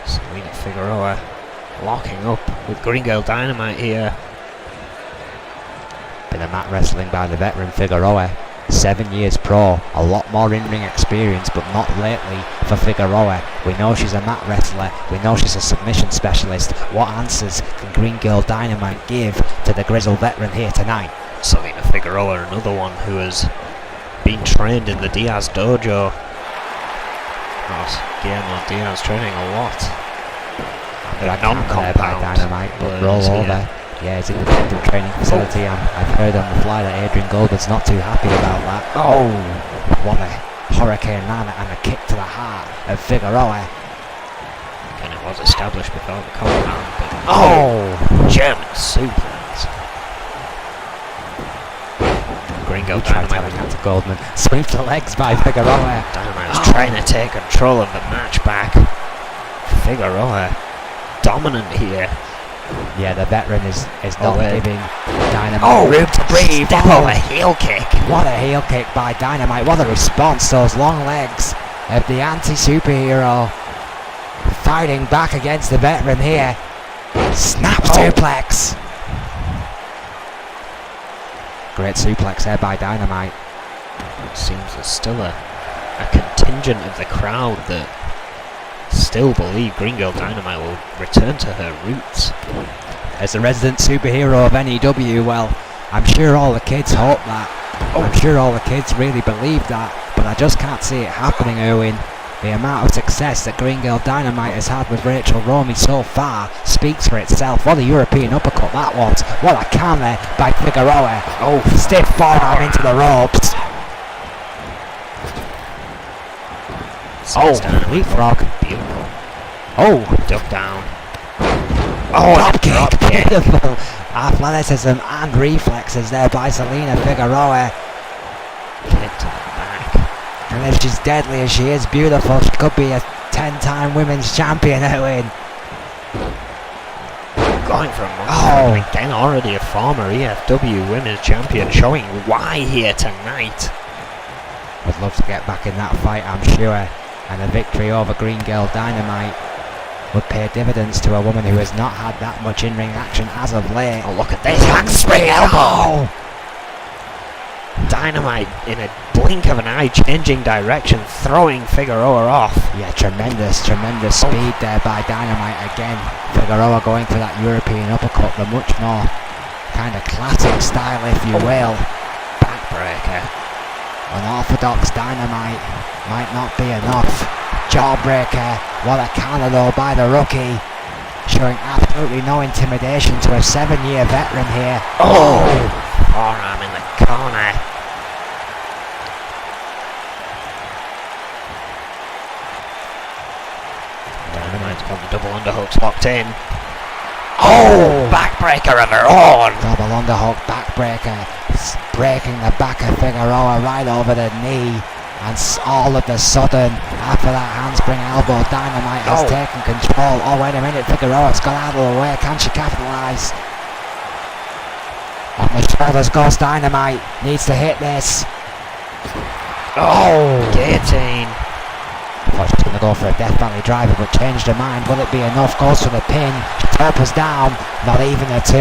Selena Figueroa locking up with Green Girl Dynamite here. Bit of mat wrestling by the veteran Figueroa. 7 years pro, a lot more in-ring experience, but not lately for Figueroa. We know she's a mat wrestler, we know she's a submission specialist. What answers can Green Girl Dynamite give to the grizzled veteran here tonight? Selena Figueroa, another one who has been trained in the Diaz dojo. Of course, Guillermo Diaz training a lot. I can't there by Dynamite, but roll over. Yeah, it's independent training facility. I've heard on the fly that Adrian Goldberg's not too happy about that. Oh, what a Hurricane Rana and a kick to the heart of Figueroa. And it was established before the compound, but German suplex. Green Girl Dynamite out to Goldman. Sweep the legs by Figueroa. Dynamite is trying to take control of the match back. Figueroa dominant here. Yeah, the veteran is not giving Dynamite room to breathe. Oh, a heel kick. What a heel kick by Dynamite. What a response. Those long legs of the anti-superhero fighting back against the veteran here. Snap suplex. Great suplex there by Dynamite. Seems there's still a contingent of the crowd that still believe Green Girl Dynamite will return to her roots. As the resident superhero of N.E.W, well, I'm sure all the kids hope that. I'm sure all the kids really believe that, but I just can't see it happening, Erwin. The amount of success that Green Girl Dynamite has had with Rachel Romy so far speaks for itself. What a European uppercut that was. What a counter by Figueroa. Oh, stiff forearm into the ropes. Leapfrog. Beautiful. Oh, Duck down. drop kick. Beautiful athleticism and reflexes there by Selena Figueroa. Kick to the back. And if she's deadly as she is beautiful, she could be a 10-time women's champion, Owen. Going from again, already a former EFW women's champion, showing why here tonight. Would love to get back in that fight, I'm sure. And a victory over Green Girl Dynamite would pay dividends to a woman who has not had that much in-ring action as of late. Oh, look at this handspring elbow! Dynamite in a blink of an eye changing direction, throwing Figueroa off. Yeah, tremendous speed there by Dynamite again. Figueroa going for that European uppercut, the much more kind of classic style, if you will. Backbreaker. Unorthodox Dynamite might not be enough. Jawbreaker, what a counter though by the rookie. Showing absolutely no intimidation to a 7-year veteran here. Oh! Forearm in the corner. Dynamite's got the double underhooks locked in. Oh! Backbreaker of her own! Double underhook backbreaker, breaking the back of Figueroa right over the knee. And all of a sudden, after that handspring elbow, Dynamite has taken control. Oh, wait a minute, Figueroa's got out of the way. Can she capitalise? On the shoulders goes Dynamite. Needs to hit this. Oh! Guillotine. Thought she was going to go for a Death Valley driver, but changed her mind. Will it be enough? Goes for the pin. Torpers down. Not even a 2.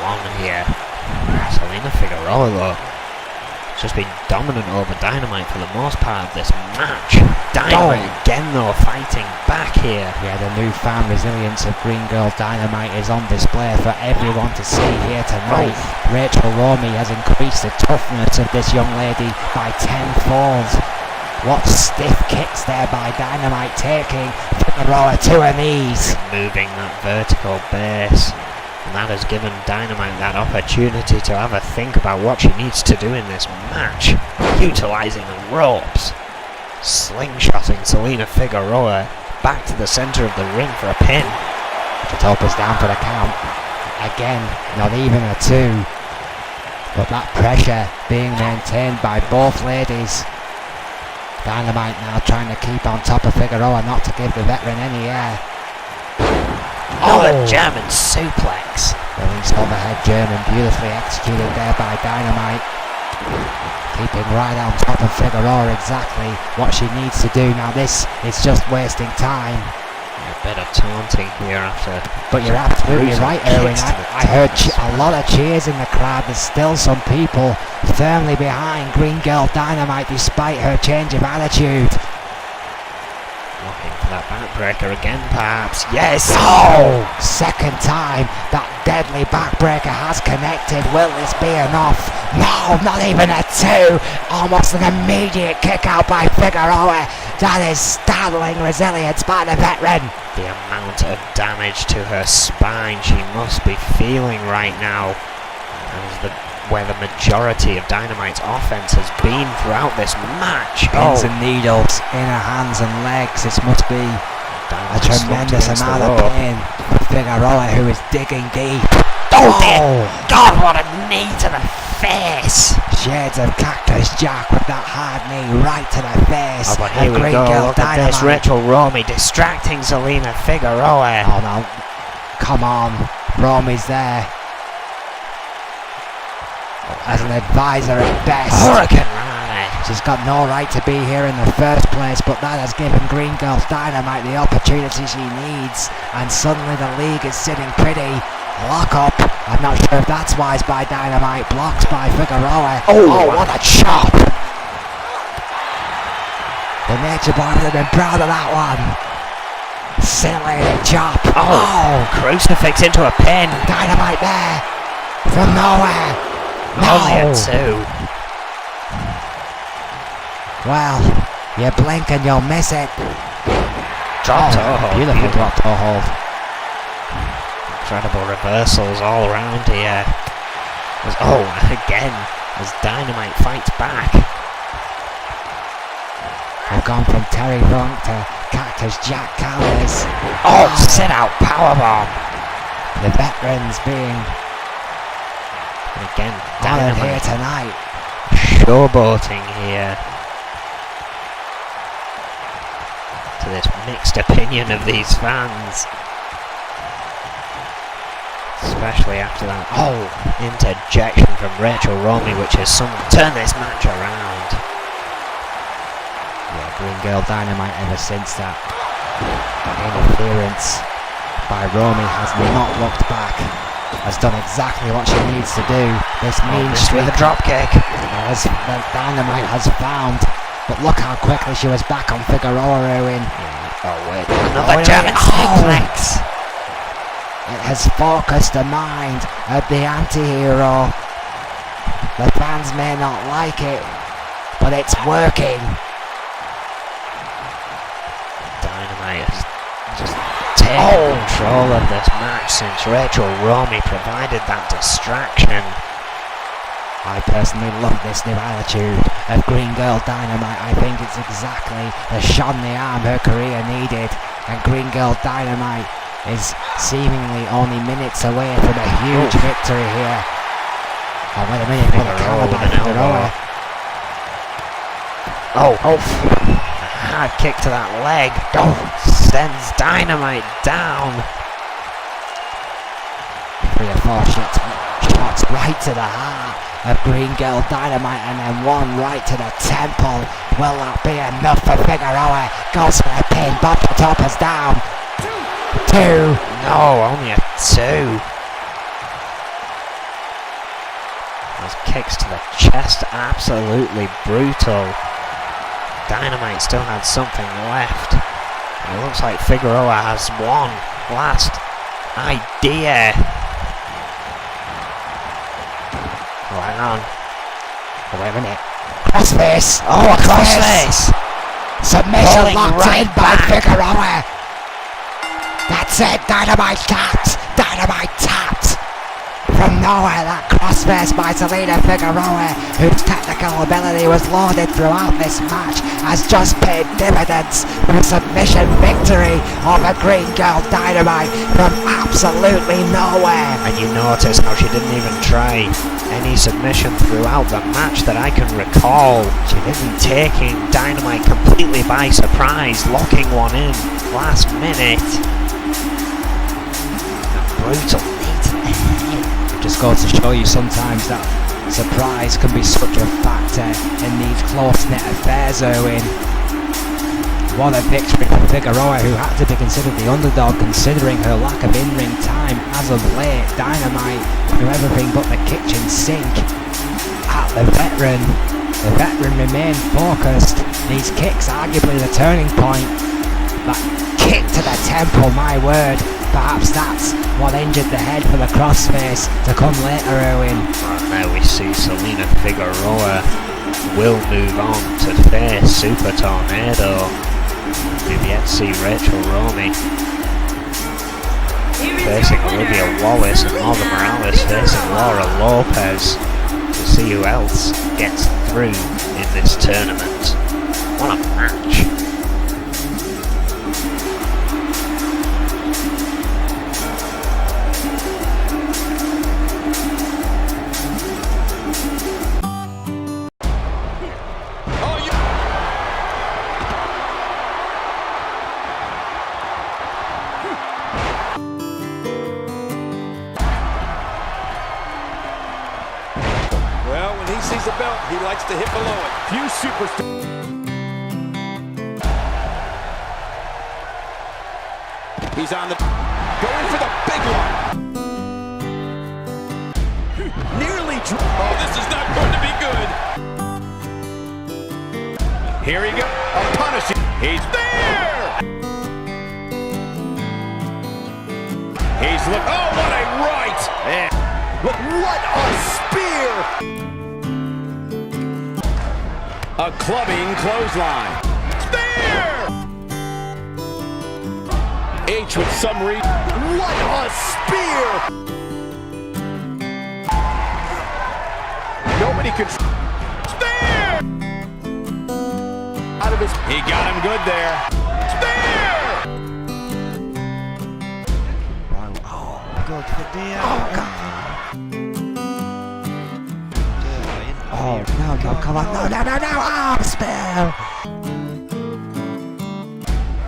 One here. Selena Figueroa, though, just been dominant over Dynamite for the most part of this match. Dynamite again though, fighting back here. Yeah, the newfound resilience of Green Girl Dynamite is on display for everyone to see here tonight. Rachel Romey has increased the toughness of this young lady by 10-fold. What stiff kicks there by Dynamite, taking Figueroa to her knees. Moving that vertical base. And that has given Dynamite that opportunity to have a think about what she needs to do in this match. Utilising the ropes. Slingshotting Selena Figueroa back to the centre of the ring for a pin. Chitopa's down for the count. Again, not even a 2. But that pressure being maintained by both ladies. Dynamite now trying to keep on top of Figueroa, not to give the veteran any air. Oh, a German suplex. The links overhead German, beautifully executed there by Dynamite. Keeping right on top of Figueroa, exactly what she needs to do. Now this is just wasting time. A bit of taunting here after. But you're absolutely right, Erwin. I heard a lot of cheers in the crowd. There's still some people firmly behind Green Girl Dynamite despite her change of attitude. Looking for that backbreaker again, perhaps. Yes! Oh! Second time that deadly backbreaker has connected. Will this be enough? No, not even a 2. Almost an immediate kick out by Figueroa. That is startling resilience by the veteran. The amount of damage to her spine she must be feeling right now. And where the majority of Dynamite's offense has been throughout this match. Pins and needles in her hands and legs. This must be a tremendous amount of pain for Figueroa, who is digging deep. Oh dear God, what a knee to the face! Shades of Cactus Jack with that hard knee right to the face. Oh, but here we go, look at this, Rachel Romey distracting Selena Figueroa. Oh no, come on, Romey's there as an advisor at best. Hurricane Rana. She's got no right to be here in the first place, but that has given Green Girl Dynamite the opportunity she needs, and suddenly the league is sitting pretty. Lock up. I'm not sure if that's wise by Dynamite. Blocks by Figueroa. Oh, what a chop! The Nature Boy would have been proud of that one. Scintillating chop. Oh, crucifix into a pin. Dynamite there from nowhere. Only a 2. Well, you blink and you'll miss it. Drop toe hold. Beautiful drop toe hold. Incredible reversals all around here. Again, as Dynamite fights back. We've gone from Terry Funk to Cactus Jack counters. Sit out powerbomb. The veterans being again honoured here tonight. Showboating here. To this mixed opinion of these fans. Especially after that interjection from Rachel Romey, which has turned this match around. Yeah, Green Girl Dynamite ever since that interference by Romy has not looked back, has done exactly what she needs to do. This mean streak with a drop kick. as Dynamite has found, but look how quickly she was back on Figueroa, Erwin. Oh wait, another German suplex. It has focused the mind of the anti-hero. The fans may not like it, but it's working. Dynamite has just taken control of this match since Rachel Romy provided that distraction. I personally love this new attitude of Green Girl Dynamite. I think it's exactly the shot in the arm her career needed, and Green Girl Dynamite is seemingly only minutes away from a huge victory here. Oh, wait a minute, Figueroa. Oh, a hard kick to that leg. Sends Dynamite down. 3 or 4 shots right to the heart of Green Girl Dynamite, and then one right to the temple. Will that be enough for Figueroa? Goes for a pin, but the top is down. 2. No, only a 2. Those kicks to the chest, absolutely brutal. Dynamite still had something left. It looks like Figueroa has one last idea. Oh, hang on. Oh, wait a minute. Crossface! Oh, a crossface! Submission Rolling locked right in by back. Figueroa. That's it, Dynamite tapped! Dynamite tapped! From nowhere, that crossface by Selena Figueroa, whose technical ability was lauded throughout this match, has just paid dividends for a submission victory over Green Girl Dynamite from absolutely nowhere. And you notice how she didn't even try any submission throughout the match that I can recall. She didn't, taking Dynamite completely by surprise, locking one in last minute. Brutal. Just goes to show you sometimes that surprise can be such a factor in these close-knit affairs, Erwin. What a victory for Figueroa, who had to be considered the underdog considering her lack of in-ring time as of late. Dynamite through everything but the kitchen sink at the veteran. The veteran remained focused. These kicks arguably the turning point. That kick to the temple, my word. Perhaps that's what injured the head for the crossface to come later, Erwin. And now we see Selena Figueroa will move on to face Super Tornado. We've yet to see Rachel Romy facing Olivia Wallace and Morgan Morales facing Laura Lopez to see who else gets through in this tournament. What a match. Sees the belt, he likes to hit below it. Few superstars. He's on the going for the big one. Nearly. Oh, this is not going to be good. Here he goes. A punish. He's there. He's look. Oh, what a right. Yeah. Look, what a spear. A clubbing clothesline. Spear! H with some reason. What a spear! Nobody could. Spear! Out of his. He got him good there. Spear! Oh, good for dear. Oh, God. Oh, no, come on, no, oh, spare!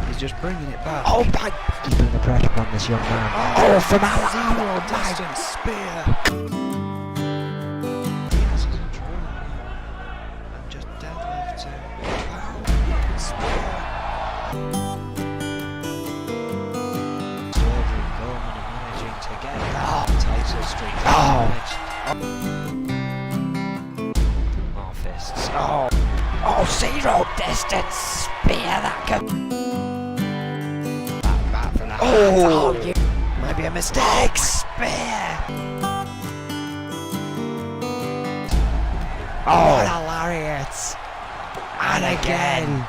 He's just bringing it back. Oh, my! He's putting the pressure on this young man. Oh, from out, Zero distance spear. This isn't true. And just deadlift him. Wow. distance spear that could. Back from the Oh, you might be a mistake. spear. Oh. What a lariat. And again.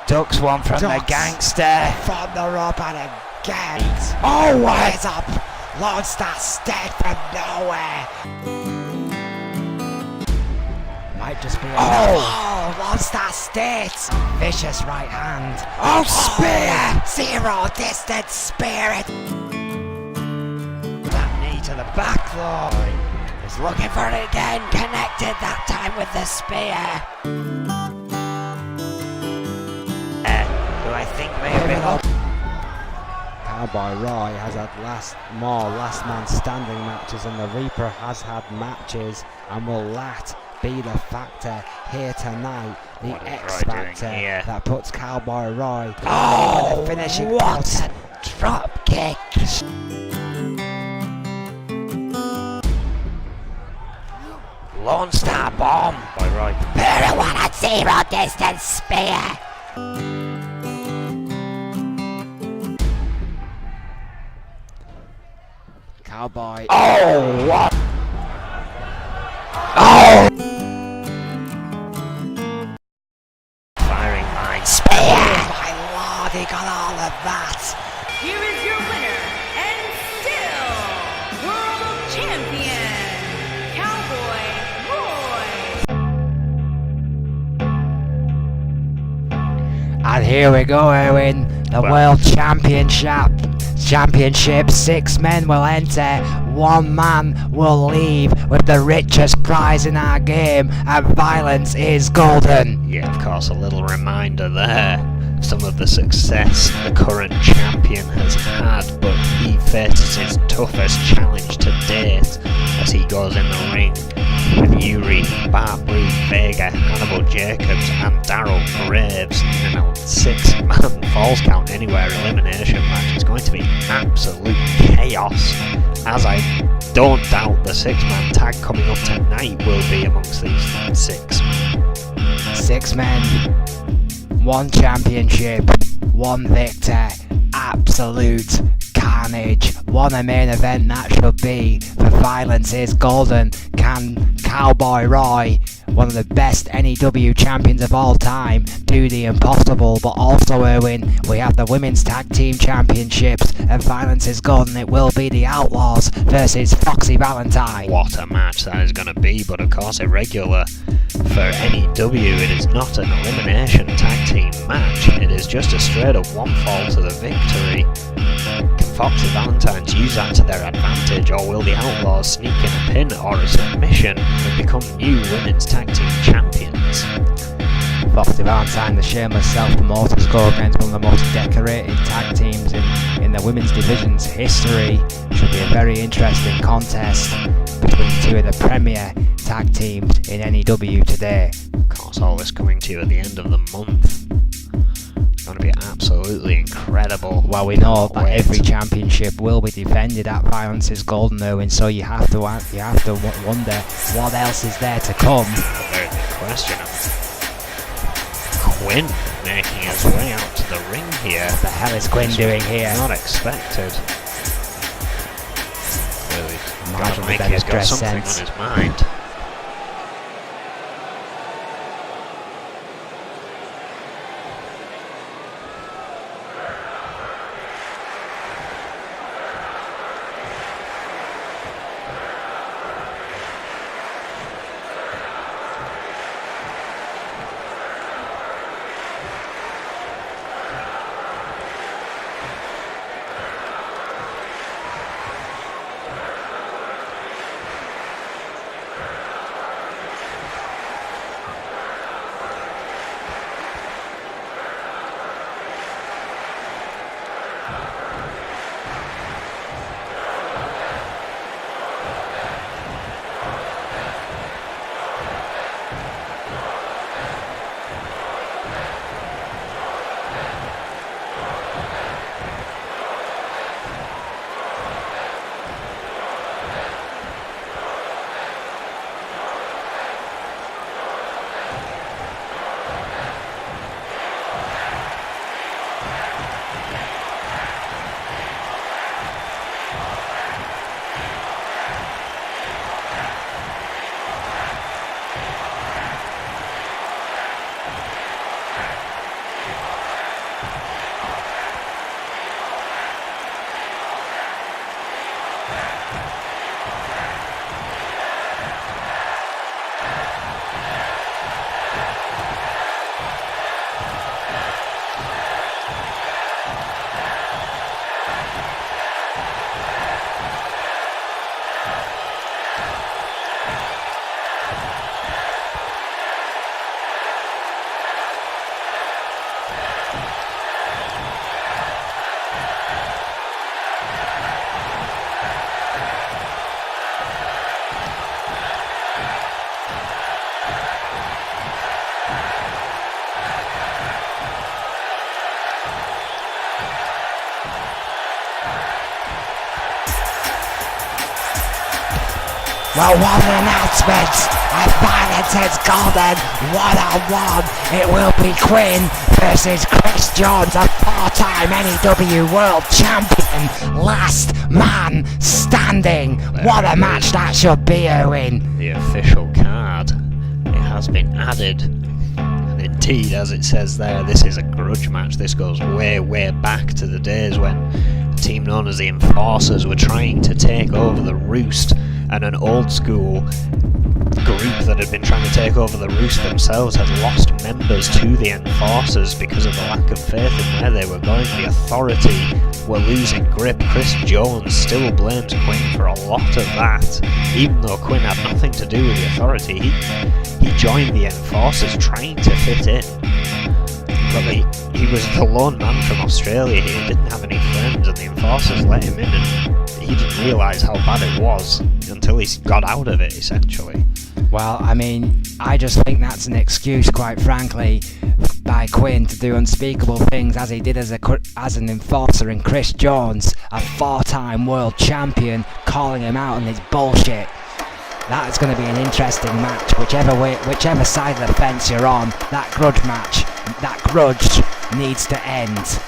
Ducks one from the Ducks. gangster. From the rope and again. Oh, what up? Launch that stead from nowhere. Might just be a launch that state. Vicious right hand. Oh, spear. Zero distance spirit. That knee to the back though. He's looking for it again. Connected that time with the spear. Do I think maybe? Cowboy Roy has had more last man standing matches, and the Reaper has had matches. And will that be the factor here tonight? The What is X Roy doing factor here? that puts Cowboy Roy Oh, on the finishing what touch. a drop kick. Lone Star Bomb. By right. Very one at zero distance spear. Cowboy. Oh, what? Oh! Firing line. Spear! Oh my lord, he got all of that. Here is your winner and still world champion, Cowboy Roy. And here we go, Erwin. The Well. World Championship. 6 men will enter. 1 man will leave with the richest prize in our game. And violence is golden. Yeah, of course, a little reminder there. Some of the success the current champion has had, but he faces his toughest challenge to date as he goes in the ring with Yuri, Bartley, Vega, Hannibal Jacobs and Daryl Graves in a 6-man Falls Count Anywhere elimination match. It's going to be absolute chaos, as I don't doubt the 6-man tag coming up tonight will be amongst these 6. 6 men, 1 championship, 1 victor, absolute carnage. What a main event that should be, for violence is golden. Can Cowboy Roy, one of the best N.E.W. champions of all time, do the impossible? But also, Erwin, we have the Women's Tag Team Championships, and violence is golden. It will be the Outlaws versus Foxy Valentine. What a match that is going to be, but of course irregular for N.E.W. It is not an elimination tag team match, it is just a straight up 1 fall to the victory. Can Foxy Valentines use that to their advantage, or will the Outlaws sneak in a pin or a submission and become new women's tag team champions? Foxy Valentine, the shameless self-promoters, go against one of the most decorated tag teams in the women's division's history. Should be a very interesting contest between 2 of the premier tag teams in N.E.W. today. Of course, all this coming to you at the end of the month. It's going to be absolutely incredible. Well, we know that Wait. every championship will be defended at Violence is Golden, Erwin, so you have to wonder what else is there to come. A very big question. Quinn making his way out to the ring here. What the hell is Quinn doing here? Not expected. Clearly, Might gotta be make better he's got dress something sense. on his mind. Well, what an announcement! And violence is golden, one-on-one. It will be Quinn versus Chris Jones, a 4-time NEW World Champion. Last man standing. What a match that should be, Owen. The official card. It has been added. And indeed, as it says there, this is a grudge match. This goes way, way back to the days when a team known as the Enforcers were trying to take over the Roost, and an old school group that had been trying to take over the Roost themselves had lost members to the Enforcers because of the lack of faith in where they were going. The Authority were losing grip. Chris Jones still blames Quinn for a lot of that, even though Quinn had nothing to do with the Authority. He joined the Enforcers trying to fit in, but he was the lone man from Australia. He didn't have any friends, and the Enforcers let him in, and he didn't realise how bad it was until he got out of it, essentially. Well, I mean, I just think that's an excuse, quite frankly, by Quinn to do unspeakable things as he did as an enforcer in Chris Jones, a 4-time world champion, calling him out on his bullshit. That is going to be an interesting match, whichever side of the fence you're on. That grudge needs to end.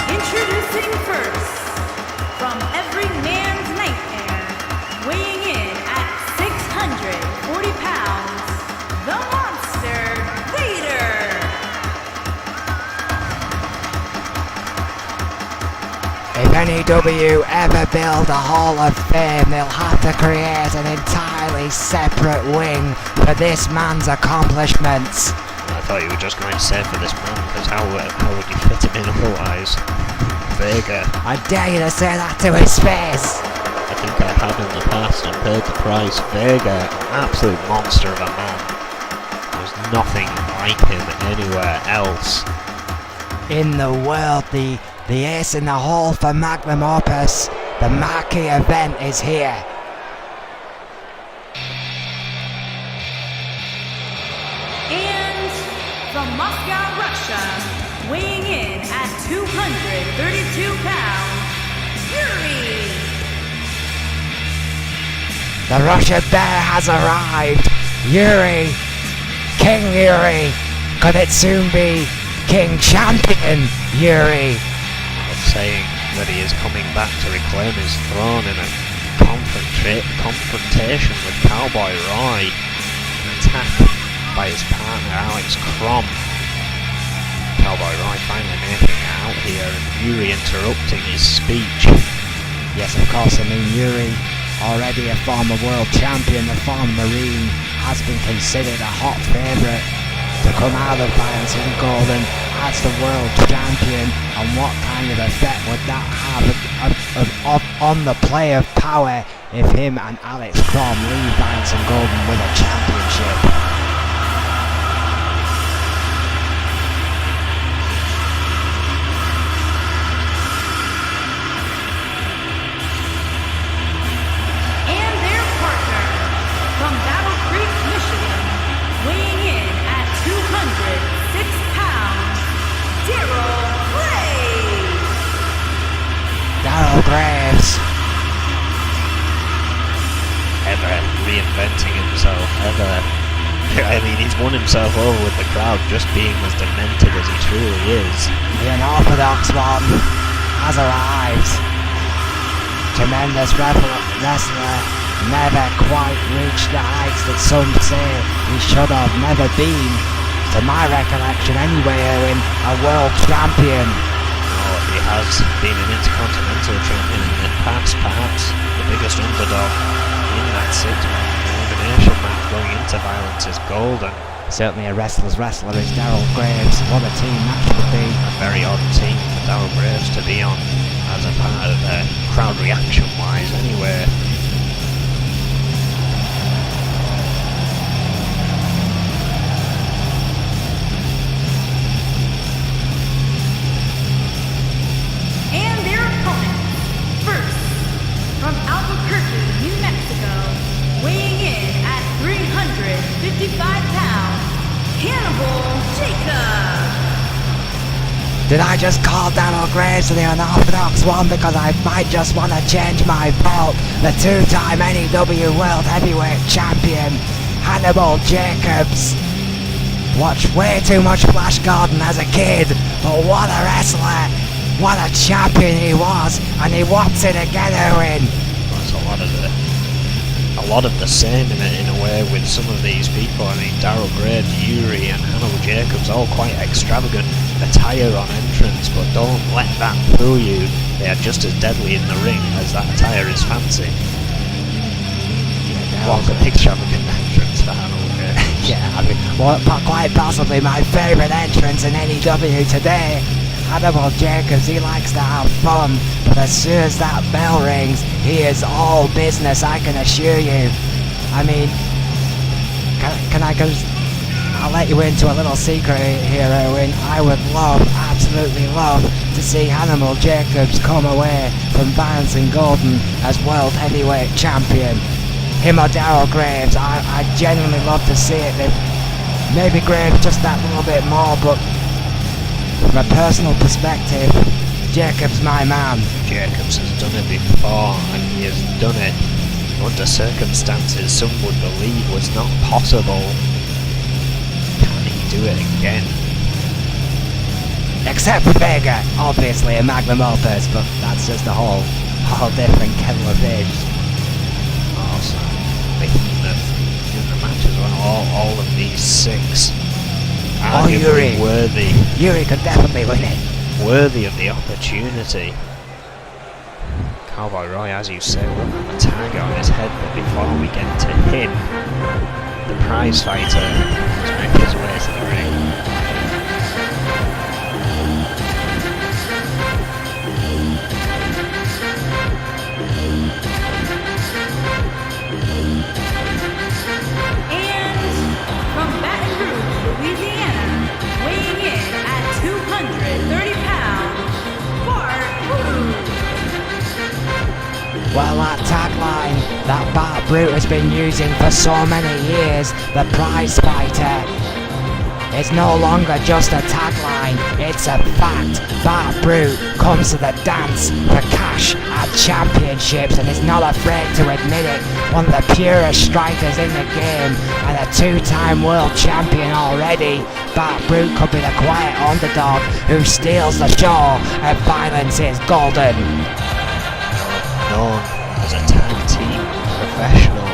Introducing first, from every man's nightmare, weighing in at 640 pounds, the Monster Vader. If N.E.W. ever build a Hall of Fame, they'll have to create an entirely separate wing for this man's accomplishments. I thought you were just going to say for this man, because how would you fit him in otherwise? Vega. I dare you to say that to his face. I think I have in the past and paid the price. Vega, an absolute monster of a man. There's nothing like him anywhere else. In the world, the ace in the hole for Magnum Opus, the marquee event is here. And from Moscow, Russia, weighing in at 232 pounds, Yuri. The Russian bear has arrived. Yuri, King Yuri. Could it soon be King Champion Yuri? Saying that he is coming back to reclaim his throne in a confrontation with Cowboy Roy. An attack by his partner Alex Crom. Cowboy Roy finally making it out here, and Yuri interrupting his speech. Yes, of course, I mean, Yuri, already a former world champion, a former Marine, has been considered a hot favourite to come out of Violence in Golden as the world champion. And what kind of effect would that have on the play of power if him and Alex Crom leave Violence in Golden with a championship? Graves. Ever reinventing himself, I mean, he's won himself over with the crowd just being as demented as he truly is. The unorthodox one has arrived. Tremendous wrestler, never quite reached the heights that some say he should have never been. To my recollection anyway, Owen, a world champion. He has been an Intercontinental Champion in the past, perhaps the biggest underdog in that 6-man elimination match going into Violence is Golden. Certainly a wrestler's wrestler is Daryl Graves. What a team that would be. A very odd team for Daryl Graves to be on as a part of the crowd reaction-wise anyway. pounds, Cannibal Jacob. Did I just call Daryl Graves to the unorthodox one because I might just want to change my vote? The two-time N.E.W. World Heavyweight Champion, Hannibal Jacobs. Watched way too much Flash Gordon as a kid, but what a wrestler, what a champion he was, and he wants it again, Owen. That's a lot of the same in a way with some of these people. I mean, Daryl Graves, Yuri and Hannibal Jacobs, all quite extravagant attire on entrance, but don't let that fool you. They are just as deadly in the ring as that attire is fancy. What a extravagant entrance for Hannibal Jacobs. Yeah, I mean, well, quite possibly my favourite entrance in N.E.W. today. Hannibal Jacobs, he likes to have fun, but as soon as that bell rings, he is all business, I can assure you. I mean, can I just... I'll let you into a little secret here, Owen. I would love, absolutely love, to see Hannibal Jacobs come away from Barnes and Gordon as World Heavyweight Champion. Him or Daryl Graves, I genuinely love to see it. Maybe Graves just that little bit more, but from a personal perspective, Jacobs my man. Jacobs has done it before, and he has done it under circumstances some would believe was not possible. Can he do it again? Except for Vega, obviously, a magnum opus, but that's just a whole different kettle of fish. Also, in the matches when all of these six Yuri. worthy. Yuri could definitely win it. Worthy of the opportunity. Cowboy Roy, as you say, will have a tag on his head, but before we get to him, the prize fighter has made his way to the ring. And from Baton Rouge, Louisiana, weighing in at 230 pounds, Bart Brute. Well, that tagline that Bart Brute has been using for so many years, the prize fighter, is no longer just a tagline, it's a fact. Bart Brute comes to the dance for cash at championships and is not afraid to admit it. One of the purest strikers in the game and a two-time world champion already. Bart Brute could be the quiet underdog who steals the show and violence is golden. Known as a tag team professional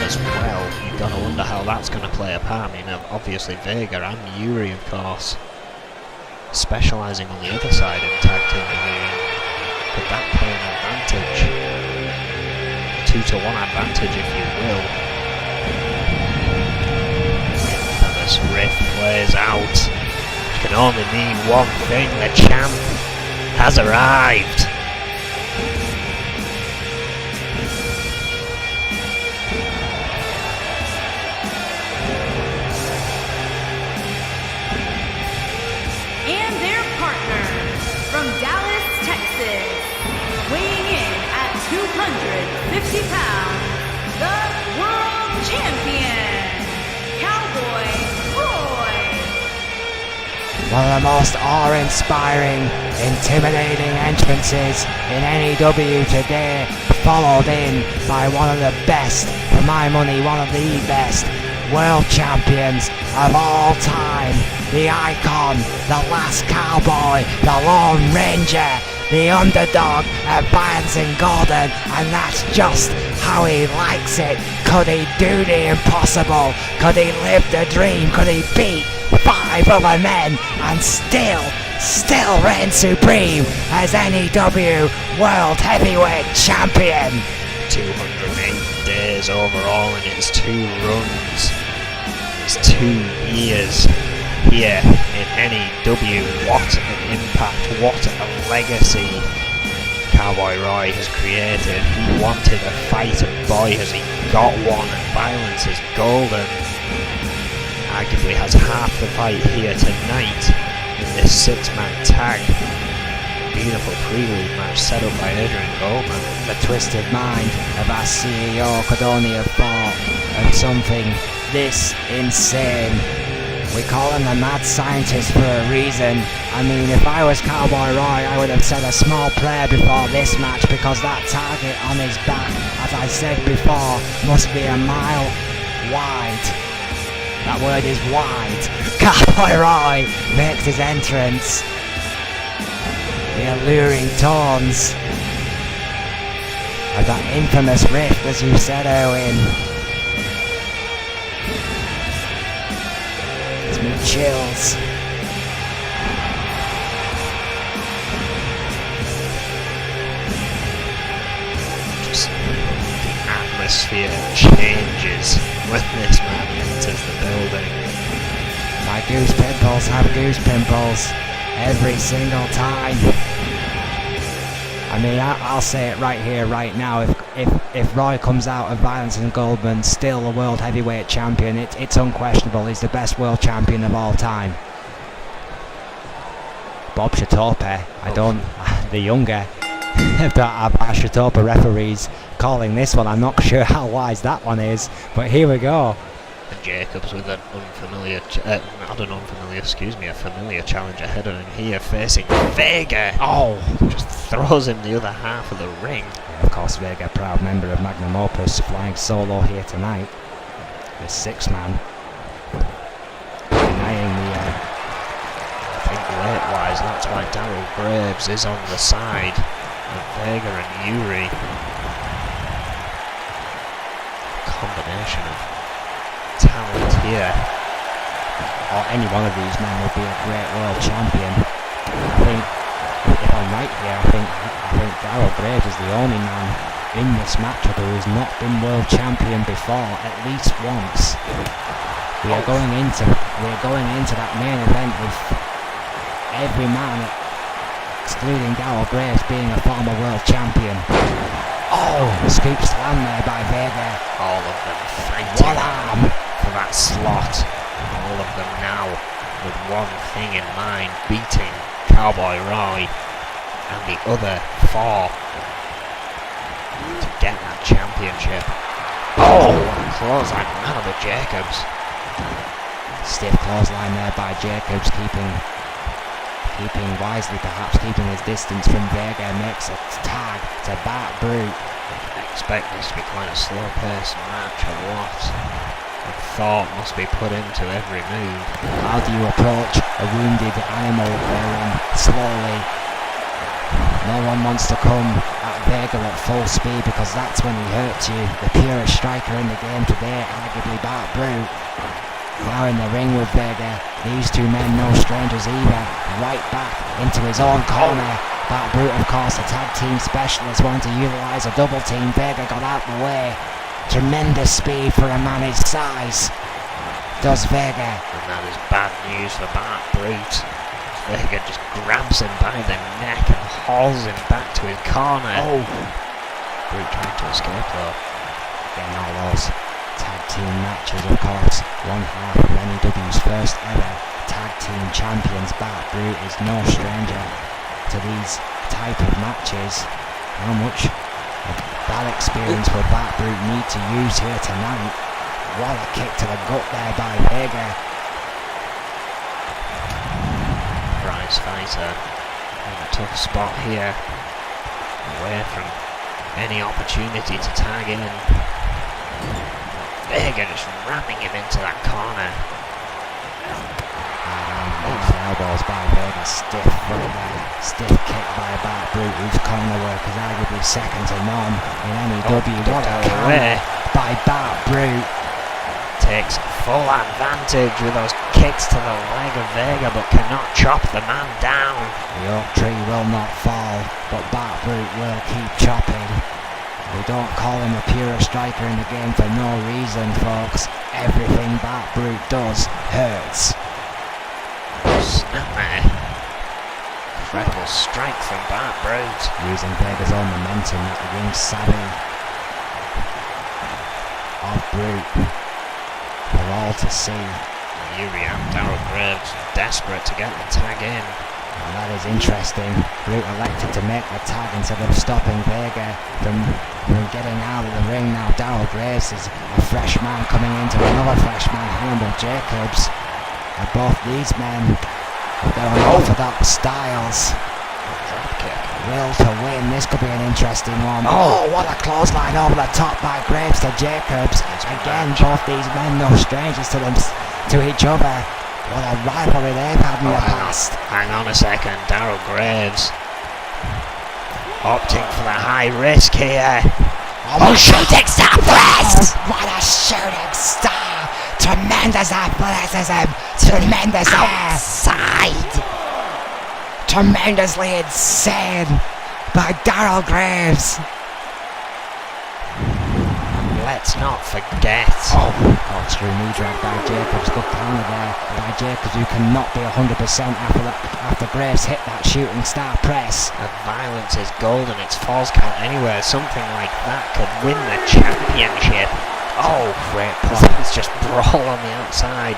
as well. You've got to wonder how that's going to play a part. I mean, obviously Vega and Yuri, of course, specialising on the other side in tag team division. Could that play an advantage? 2-1 advantage, if you will. And this riff plays out. It can only mean one thing: the champ has arrived. And their partner from Dallas, Texas, weighing in at 250 pounds, the world champion, Cowboy Roy. One of the most awe-inspiring, intimidating entrances in N.E.W. today, followed in by one of the best, for my money, one of the best world champions of all time. The icon, the last cowboy, the Lone Ranger, the underdog at Barnes and Gordon, and that's just how he likes it. Could he do the impossible? Could he live the dream? Could he beat 5 other men and still reign supreme as N.E.W. World Heavyweight Champion? 208 days overall in its 2 runs. It's 2 years here in N.E.W. What an impact, what a legacy Cowboy Roy has created. He wanted a fight, and boy has he got one, and violence is golden. Arguably has half the fight here tonight in this 6-man tag. beautiful prelude match set up by Adrian Goldman. The twisted mind of our CEO could only have thought of something this insane. We call him the mad scientist for a reason. I mean, if I was Cowboy Roy, I would have said a small prayer before this match, because that target on his back, as I said before, must be a mile wide. That word is wide. Cowboy Roy makes his entrance. The alluring tones of that infamous riff, as you said, Owen. Gives me chills. Just the atmosphere changes when this man enters the building. My goose pimples have goose pimples every single time. I mean, I'll say it right here, right now. If Roy comes out of Violence and Goldman still a world heavyweight champion, it's unquestionable. He's the best world champion of all time. Bob Shatope, the younger, don't have our Shatope referees calling this one. I'm not sure how wise that one is, but here we go. And Jacobs with an a familiar challenge ahead of him here, facing Vega. Oh, just throws him the other half of the ring. Yeah, of course, Vega, proud member of Magnum Opus, flying solo here tonight. The sixth man, denying the. I think weight-wise, that's why Daryl Graves is on the side of Vega and Yuri. Combination of talent here. Or any one of these men would be a great world champion. I think, if I'm right here, I think Daryl Graves is the only man in this matchup who has not been world champion before, at least once. We are going into that main event with every man, excluding Daryl Graves, being a former world champion. Oh, scoop slam there by Vega. All of them fighting One arm for that slot. All of them now with one thing in mind, beating Cowboy Roy and the other four to get that championship. Oh, clothesline out of Jacobs. Stiff clothesline there by Jacobs, keeping wisely, perhaps keeping his distance from Vega. Makes a tag to Bart Brute. I expect this to be quite a slow-paced match. A lot of thought must be put into every move. How do you approach a wounded animal, Owen? Slowly. No one wants to come at Vega at full speed, because that's when he hurts you. The purest striker in the game today, arguably Bart Brute. Now in the ring with Vega, these two men no strangers either. Right back into his own corner. Bart Brute, of course, a tag team specialist, wanting to utilise a double team. Vega got out the way. Tremendous speed for a man his size. Does Vega. And that is bad news for Bart Brute. Vega just grabs him by the neck and hauls him back to his corner. Oh! Brute trying to escape though. Getting all those tag team matches, of course. One half of N.E.W's first ever tag team champions. Bart Brute is no stranger to these type of matches. How much of that experience will Bart Brute need to use here tonight? What a kick to the gut there by Vega. Prize fighter in a tough spot here, away from any opportunity to tag in. Vega just ramming him into that corner. Elbows by Vega, stiff foot there, stiff kick by Bart Brute, whose corner work is arguably second to none in N.E.W. What a counter by Bart Brute. Takes full advantage with those kicks to the leg of Vega, but cannot chop the man down. The oak tree will not fall, but Bart Brute will keep chopping. We don't call him a purest striker in the game for no reason, folks. Everything Bart Brute does hurts. Snap there. Incredible strike from Bart Brute. Using Vega's own momentum, that ring savvy of Brute for all to see. Yuri and Daryl Graves desperate to get the tag in. And that is interesting. Root elected to make the tag instead of stopping Vega from getting out of the ring. Now Daryl Graves is a fresh man coming into another fresh man, Hannibal Jacobs. And both these men, they're unorthodox styles. Will to win. This could be an interesting one. Oh, what a clothesline over the top by Graves to Jacobs. Again, both these men no strangers to each other. What a rivalry they've had in the past. Hang on a second, Daryl Graves opting for the high risk here. Oh, shooting star press! What a shooting star! Tremendous athleticism! Tremendous outside! Tremendously insane by Daryl Graves. Let's not forget. Through knee drag by Jacobs. Good counter there by Jacobs, who cannot be 100% after Graves hit that shooting star press. The violence is gold and it's falls count anywhere. Something like that could win the championship. Oh, great plot. It's just Brawl on the outside.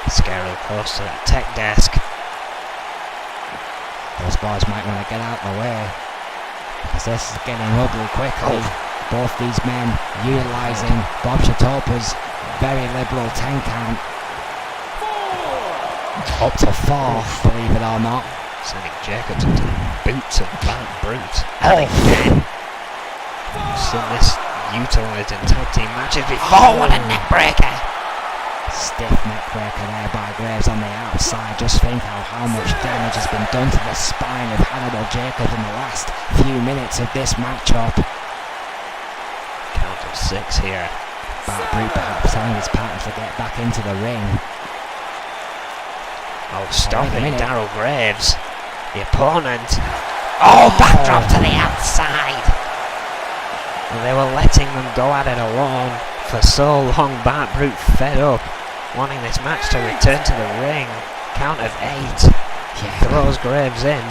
Scarily close to that tech desk. Those boys might want to get out of the way, because this is getting ugly quickly. Both these men utilising Bob Chatopa's very liberal 10 count. Up to 4, believe it or not. Sending Jacobs into the boots of Bart Brute. And again. We've seen this utilised in tag team matches before. What a neck breaker! Stiff neck breaker there by Graves on the outside. Just think how much damage has been done to the spine of Hannibal Jacobs in the last few minutes of this matchup. Count of 6 here. Bart Brute perhaps telling his partner to get back into the ring. Oh, stopping Daryl Graves. The opponent. Oh, backdrop to the outside. Well, they were letting them go at it alone for so long. Bart Brute fed up, wanting this match to return to the ring. Count of 8. Throws Graves in.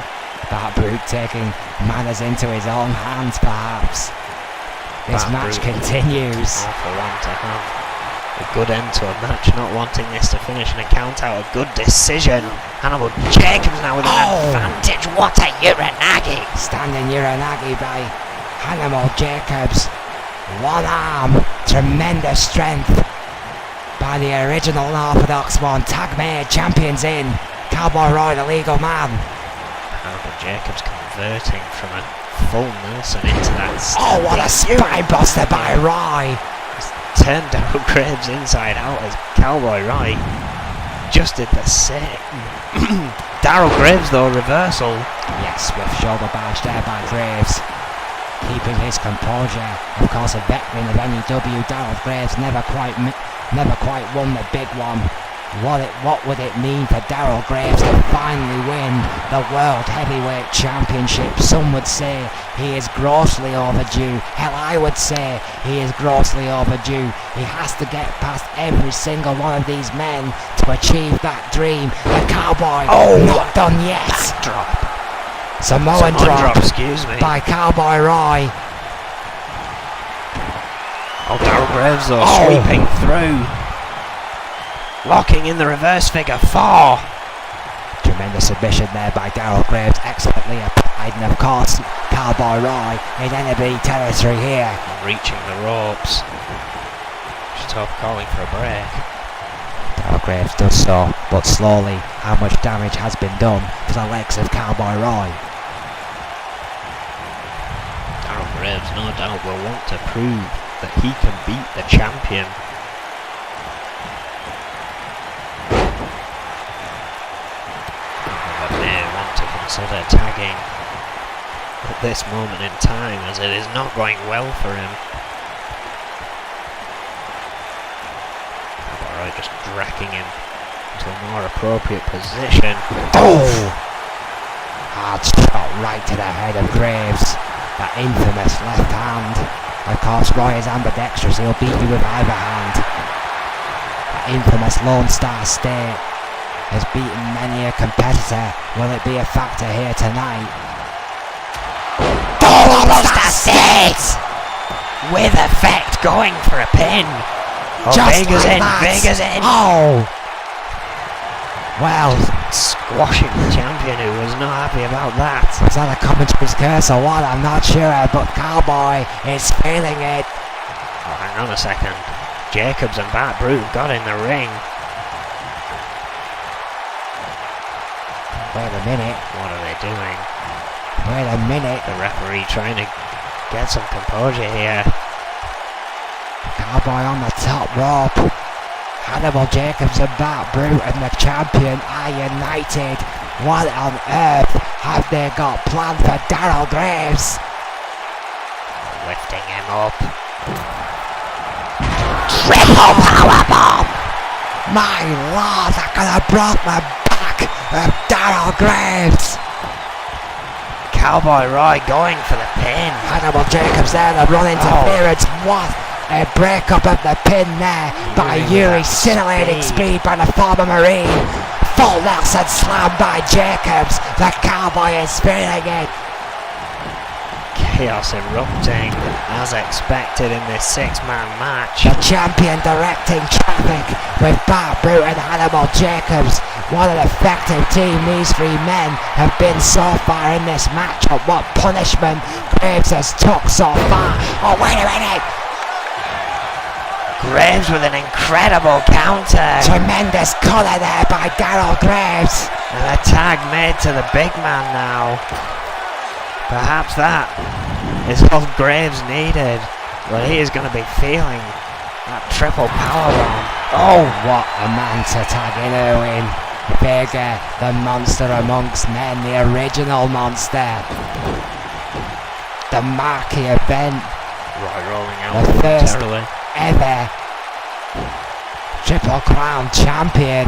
Bart Brute taking matters into his own hands, perhaps. This match continues. All for one to have a good end to a match, not wanting this to finish in a count out. A good decision. Hannibal Jacobs now with an advantage. What a Uranagi! Standing Uranagi by Hannibal Jacobs. One arm. Tremendous strength by the original unorthodox one. Tag made champions in. Cowboy Roy, the legal man. Hannibal Jacobs converting from a full Nelson into that. Oh, what a spine buster by Roy! Turned Daryl Graves inside out as Cowboy Roy just did the same. Daryl Graves though, reversal. Yes, swift shoulder barge there by Graves, keeping his composure. Of course, a veteran of N.E.W, Daryl Graves never quite won the big one. What would it mean for Daryl Graves to finally win the World Heavyweight Championship? Some would say he is grossly overdue. Hell, I would say he is grossly overdue. He has to get past every single one of these men to achieve that dream. The Cowboy, not done yet. Drop. Samoan drop, excuse me. by Cowboy Roy. Oh, Daryl Graves though, sweeping through. Locking in the reverse figure 4. Tremendous submission there by Daryl Graves, excellently applied, and of course Cowboy Roy in N.E.W territory here. Reaching the ropes. Chatopa calling for a break. Daryl Graves does so, but slowly. How much damage has been done to the legs of Cowboy Roy? Daryl Graves no doubt will want to prove that he can beat the champion. Consider tagging at this moment in time, as it is not going well for him. Alright, just dragging him to a more appropriate position. Hard shot right to the head of Graves. That infamous left hand. Of course, Roy is ambidextrous, he'll beat you with either hand. That infamous Lone Star State has beaten many a competitor. Will it be a factor here tonight? Lone Star State! With effect, going for a pin. Just Vega's like in, that. Vega's in. Oh! Well, squashing the champion, who was not happy about that. Was that a commentary's curse or what? I'm not sure, but Cowboy is feeling it. Oh, hang on a second. Jacobs and Bart Brute got in the ring. Wait a minute. What are they doing? Wait a minute. The referee trying to get some composure here. Cowboy on the top rope. Hannibal Jacobs and Bart Brute and the champion are united. What on earth have they got planned for Darryl Graves? Lifting him up. Triple powerbomb! My lord, that could have broke the back of Darryl Graves. Cowboy Roy going for the pin. Hannibal Jacobs there, the run interference. What a breakup of the pin there by Yuri. Scintillating speed by the former Marine. Full Nelson slam by Jacobs. The Cowboy is feeling it. Chaos erupting as expected in this 6-man match. The champion directing traffic with Bart Brute and Hannibal Jacobs. What an effective team these three men have been so far in this matchup. What punishment Graves has took so far. Oh, wait a minute. Graves with an incredible counter. Tremendous collar there by Darryl Graves. And a tag made to the big man now. Perhaps that is all Graves needed. But he is going to be feeling that triple powerbomb. Oh, what a man to tag in, Owen. Vega, the monster amongst men, the original monster. The marquee event. Roy rolling out The first momentarily. ever Triple Crown champion.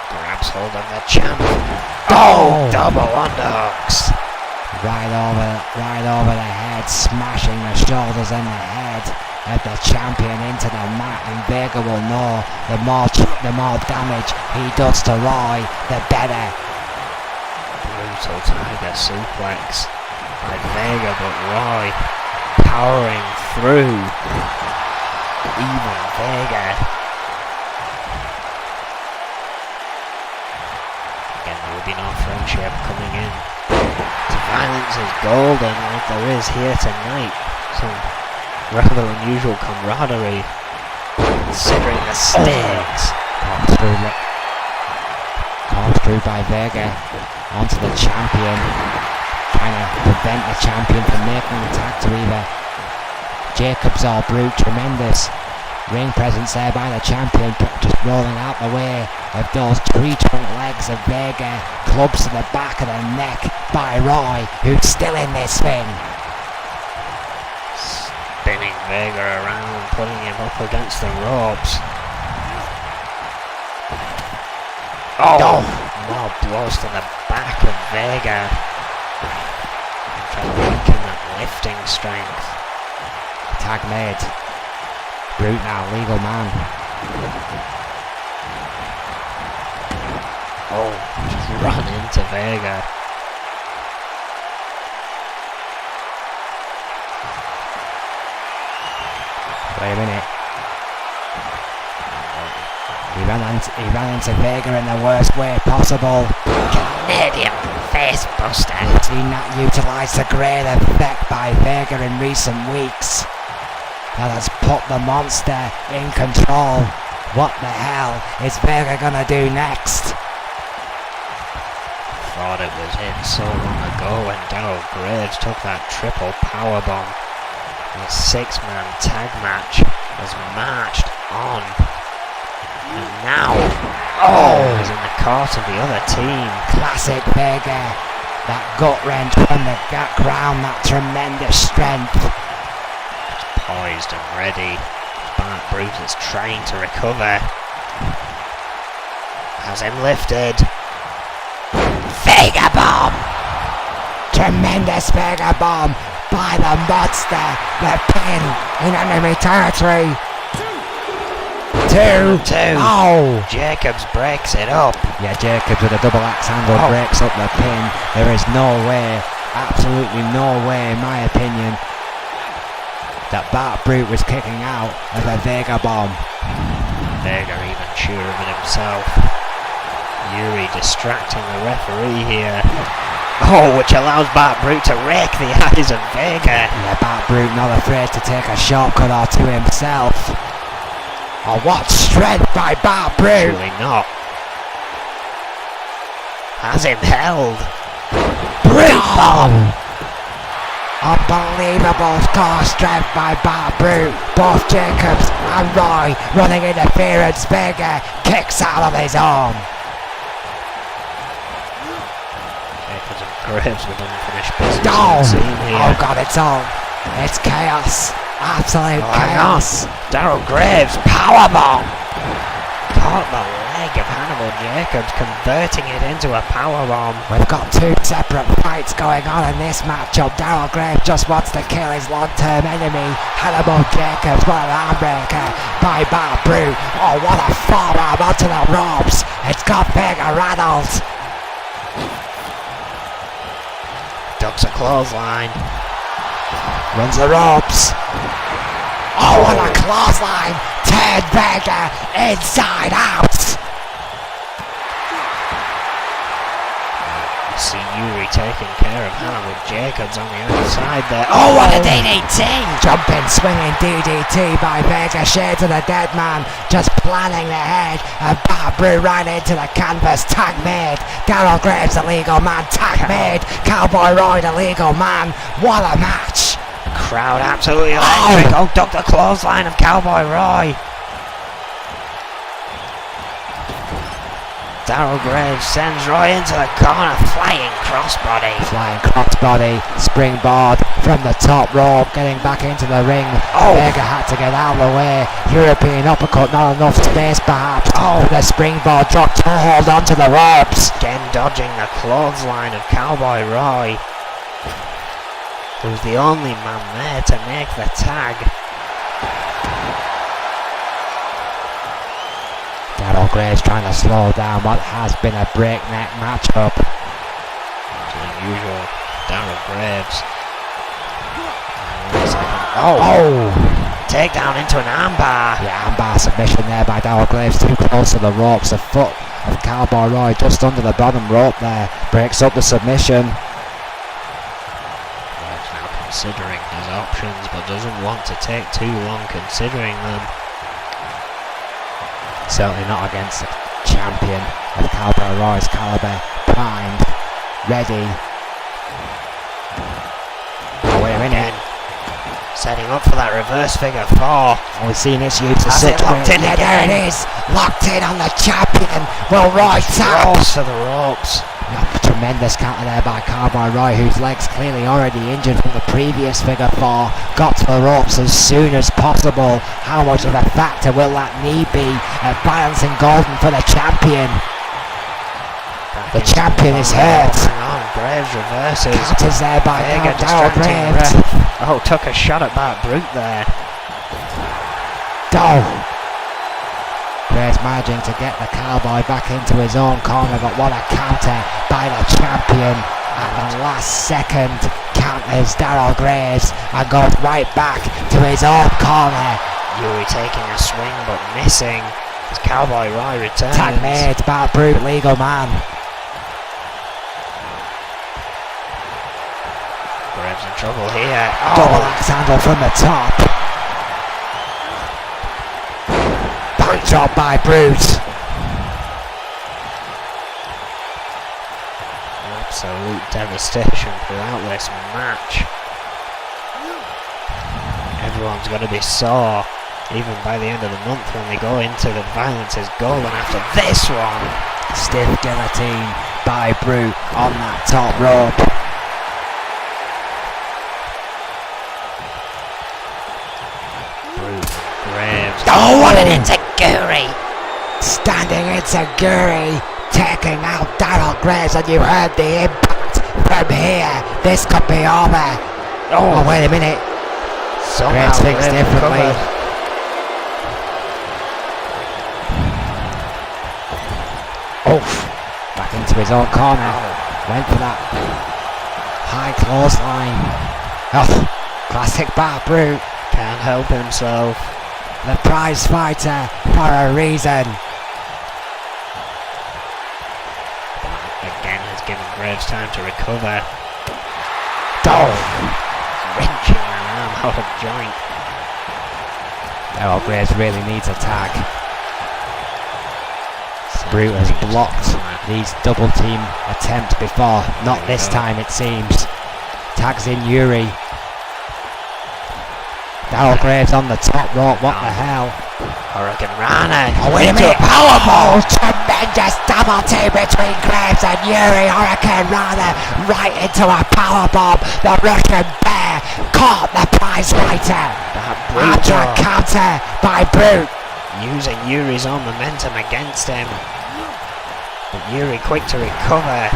Grabs hold of the champ. Oh, double underhooks. Right over the head, smashing the shoulders and the head of the champion into the mat, and Vega will know the more damage he does to Roy, the better. Brutal tiger suplex by Vega, but Roy powering through. Even Vega. Again, there will be no friendship coming in. Violence is golden like there is here tonight. Some rather unusual camaraderie considering the stakes. Corkscrew by Vega onto the champion, trying to prevent the champion from making the tag to either Jacobs or Brute. Tremendous ring presence there by the champion, just rolling out the way of those tree-trunk legs of Vega. Clubs to the back of the neck by Roy, who's still in this thing. Spinning Vega around, putting him up against the ropes. Oh! More blows to the back of Vega. And trying to weaken that lifting strength. Tag made. Brute now, legal man. Oh, just run into Vega. Wait a minute. He ran into Vega in the worst way possible. Canadian face buster. We've seen that utilised to great effect by Vega in recent weeks. That has put the monster in control. What the hell is Vega gonna do next? Thought it was it so long ago when Darryl Graves took that triple powerbomb. The 6-man tag match has marched on. And now, is in the court of the other team. Classic Vega. That gut wrench from the ground, that tremendous strength. Poised and ready. Bart Brute is trying to recover. Has him lifted. Vega bomb! Tremendous Vega bomb by the monster. The pin in enemy territory. Two. Oh! Jacobs breaks it up. Yeah, Jacobs with a double axe handle breaks up the pin. There is no way, absolutely no way, in my opinion, that Bart Brute was kicking out of a Vega bomb. Vega even sure of it himself. Yuri distracting the referee here. Oh, which allows Bart Brute to rake the eyes of Vega. Yeah, Bart Brute not afraid to take a shortcut or two himself. Oh, what strength by Bart Brute! Surely not. Has him held. Brute bomb! Unbelievable core strength by Bart Brute. Both Jacobs and Roy running interference. Vega kicks out of his arm. Jacobs and Graves with unfinished business. Down! Here. Oh god, it's on. It's chaos. Absolute chaos. Daryl Graves, powerbomb! Caught the leg of Hannibal Jacobs, converting it into a powerbomb. We've got two separate fights going on in this matchup. Daryl Graves just wants to kill his long-term enemy, Hannibal Jacobs. What an armbreaker by Bart Brute. Oh, what a forearm onto the ropes. It's got Vega rattled. Ducks a clothesline. Runs the ropes. Oh, what a clothesline. Turn Vega inside out. See Yuri taking care of Hannibal Jacobs on the outside there. Oh, what a DDT! Jumping, swinging DDT by Vega. Shades of the dead man. Just planning the head. And Bart Brute right into the canvas. Tag made. Daryl Graves, the legal man. Tag made. Cowboy Roy, the legal man. What a match. Crowd absolutely electric. Oh, duck the clothesline of Cowboy Roy. Daryl Graves sends Roy into the corner, flying crossbody. Flying crossbody, springboard from the top rope, getting back into the ring. Oh. Vega had to get out of the way. European uppercut, not enough space perhaps. Oh, the springboard drop to hold onto the ropes. Again dodging the clothesline of Cowboy Roy, who's the only man there to make the tag. Daryl Graves trying to slow down what has been a breakneck matchup. To the usual Daryl Graves. Oh! Takedown into an armbar. Yeah, armbar submission there by Daryl Graves, too close to the ropes. The foot of Cowboy Roy just under the bottom rope there. Breaks up the submission. Graves now considering his options, but doesn't want to take too long considering them. Certainly not against the champion of Cowboy Roy's caliber. Primed, ready. Oh, wait a minute. Setting up for that reverse figure four. Oh, we've seen this use of Has it locked in yeah, again? there it is. Locked in on the champion. Will Roy tap? Rolls for the ropes. Tremendous counter there by Cowboy Roy, whose legs clearly already injured from the previous figure four. Got to the ropes as soon as possible. How much of a factor will that knee be at balancing Golden for the champion? The champion is hurt. Hang on, Graves reverses. Counters there by Vega Daryl distracting the Graves. ref. Oh, took a shot at Bart Brute there. Oh. Graves managing to get the Cowboy back into his own corner, but what a counter by the champion. At the last second, counters Daryl Graves and goes right back to his own corner. Yuri taking a swing but missing as Cowboy Roy returns. Tag made, Bart Brute, legal man. Graves in trouble here. Double axe handle from the top. Back drop by Brute. Absolute devastation throughout this match. Everyone's going to be sore, even by the end of the month when they go into the Violence is Golden after this one. Stiff guillotine by Brute on that top rope. Brute, Graves. Oh, what an enziguri! Standing enziguri, taking out Daryl Graves, and you heard the impact from here. This could be over. Oh, wait a minute. Graves thinks differently. Oof. Back into his own corner. Went for that high clothesline. Oh, classic Bart Brute. Can't help himself. The prize fighter for a reason. Again has given Graves time to recover. Wrenching an arm out of joint. Oh, Graves really needs a tag. Brute has blocked these double team attempts before. Not this time, it seems. Tags in Yuri. Darryl Graves on the top rope. What the hell? Hurricane Rana. Oh, wait a minute, powerball! Tremendous double team between Graves and Yuri. Hurricane Rana right into a powerbomb. The Russian Bear caught the prize fighter. After a counter by Brute. Using Yuri's own momentum against him. But Yuri quick to recover.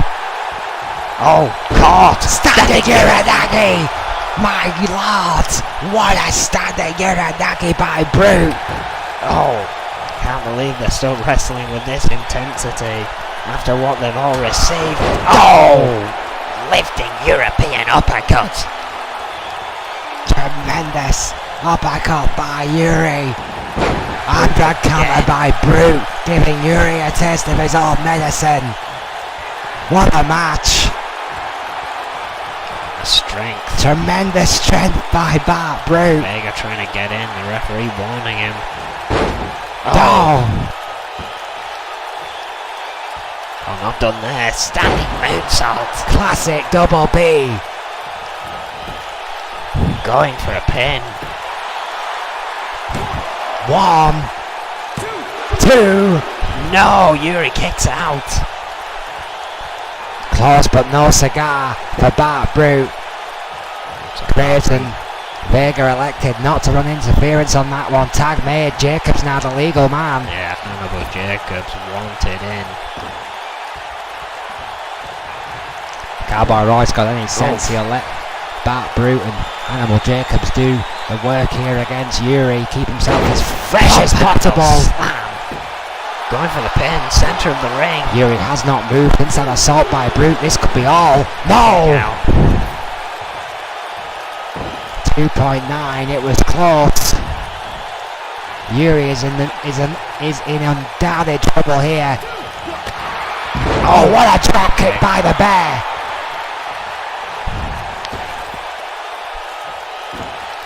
Oh, caught! Standing Uranagi! My lord! What a standing Uranagi by Brute! Oh, can't believe they're still wrestling with this intensity after what they've all received. Oh! Lifting European uppercut. Tremendous uppercut by Yuri. After a counter by Brute, giving Yuri a taste of his own medicine. What a match! Strength. Tremendous strength by Bart Brute. Vega trying to get in, the referee warning him. Oh! Oh, not done there. Standing moonsault. Classic double B. Going for a pin. 1, 2. No, Yuri kicks out. Close but no cigar for Bart Brute. Graves and Vega elected not to run interference on that one. Tag made. Jacobs now the legal man. Yeah, Hannibal Jacobs wanted in. Cowboy Roy's got any sense, he'll let Bart Brute and Hannibal Jacobs do the work here against Yuri. Keep himself as fresh as possible. Going for the pin, centre of the ring. Yuri has not moved. Inside assault by Brute. This could be all. No! 2.9. It was close. Yuri is in undoubted trouble here. Oh, what a drop kick by the Bear!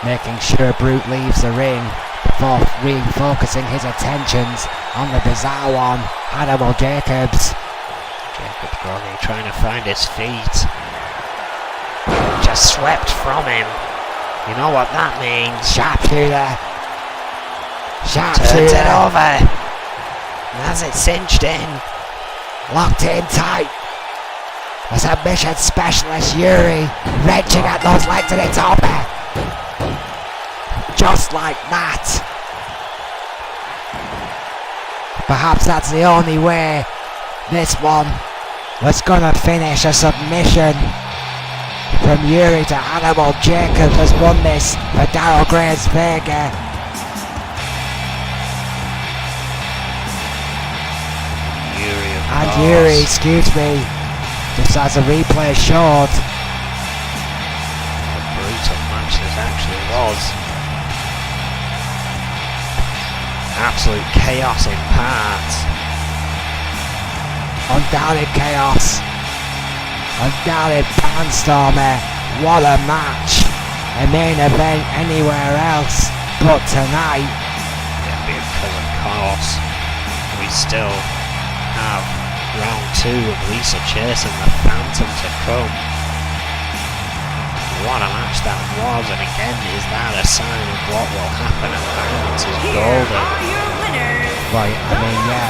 Making sure Brute leaves the ring before refocusing his attentions on the bizarre one, Hannibal Jacobs. Jacobs groggy, trying to find his feet. Just swept from him. You know what that means. Sharpshooter. Turns it over. And has it cinched in. Locked in tight. The submission specialist Yuri wrenching at those legs and it's over. Just like that. Perhaps that's the only way this one was gonna finish. A submission from Yuri to Hannibal Jacobs has won this for Darryl Graves Vega. Yuri, excuse me, just as the replay showed. A brutal match this actually was. Absolute chaos in parts. Undoubted chaos. Undoubted barnstormer. What a match. A main event anywhere else but tonight. Yeah, because of course we still have round 2 of Lisa Chase and the Phantom to come. What a match that was, and again, is that a sign of what will happen at Violence is Golden? Right, I mean, yeah,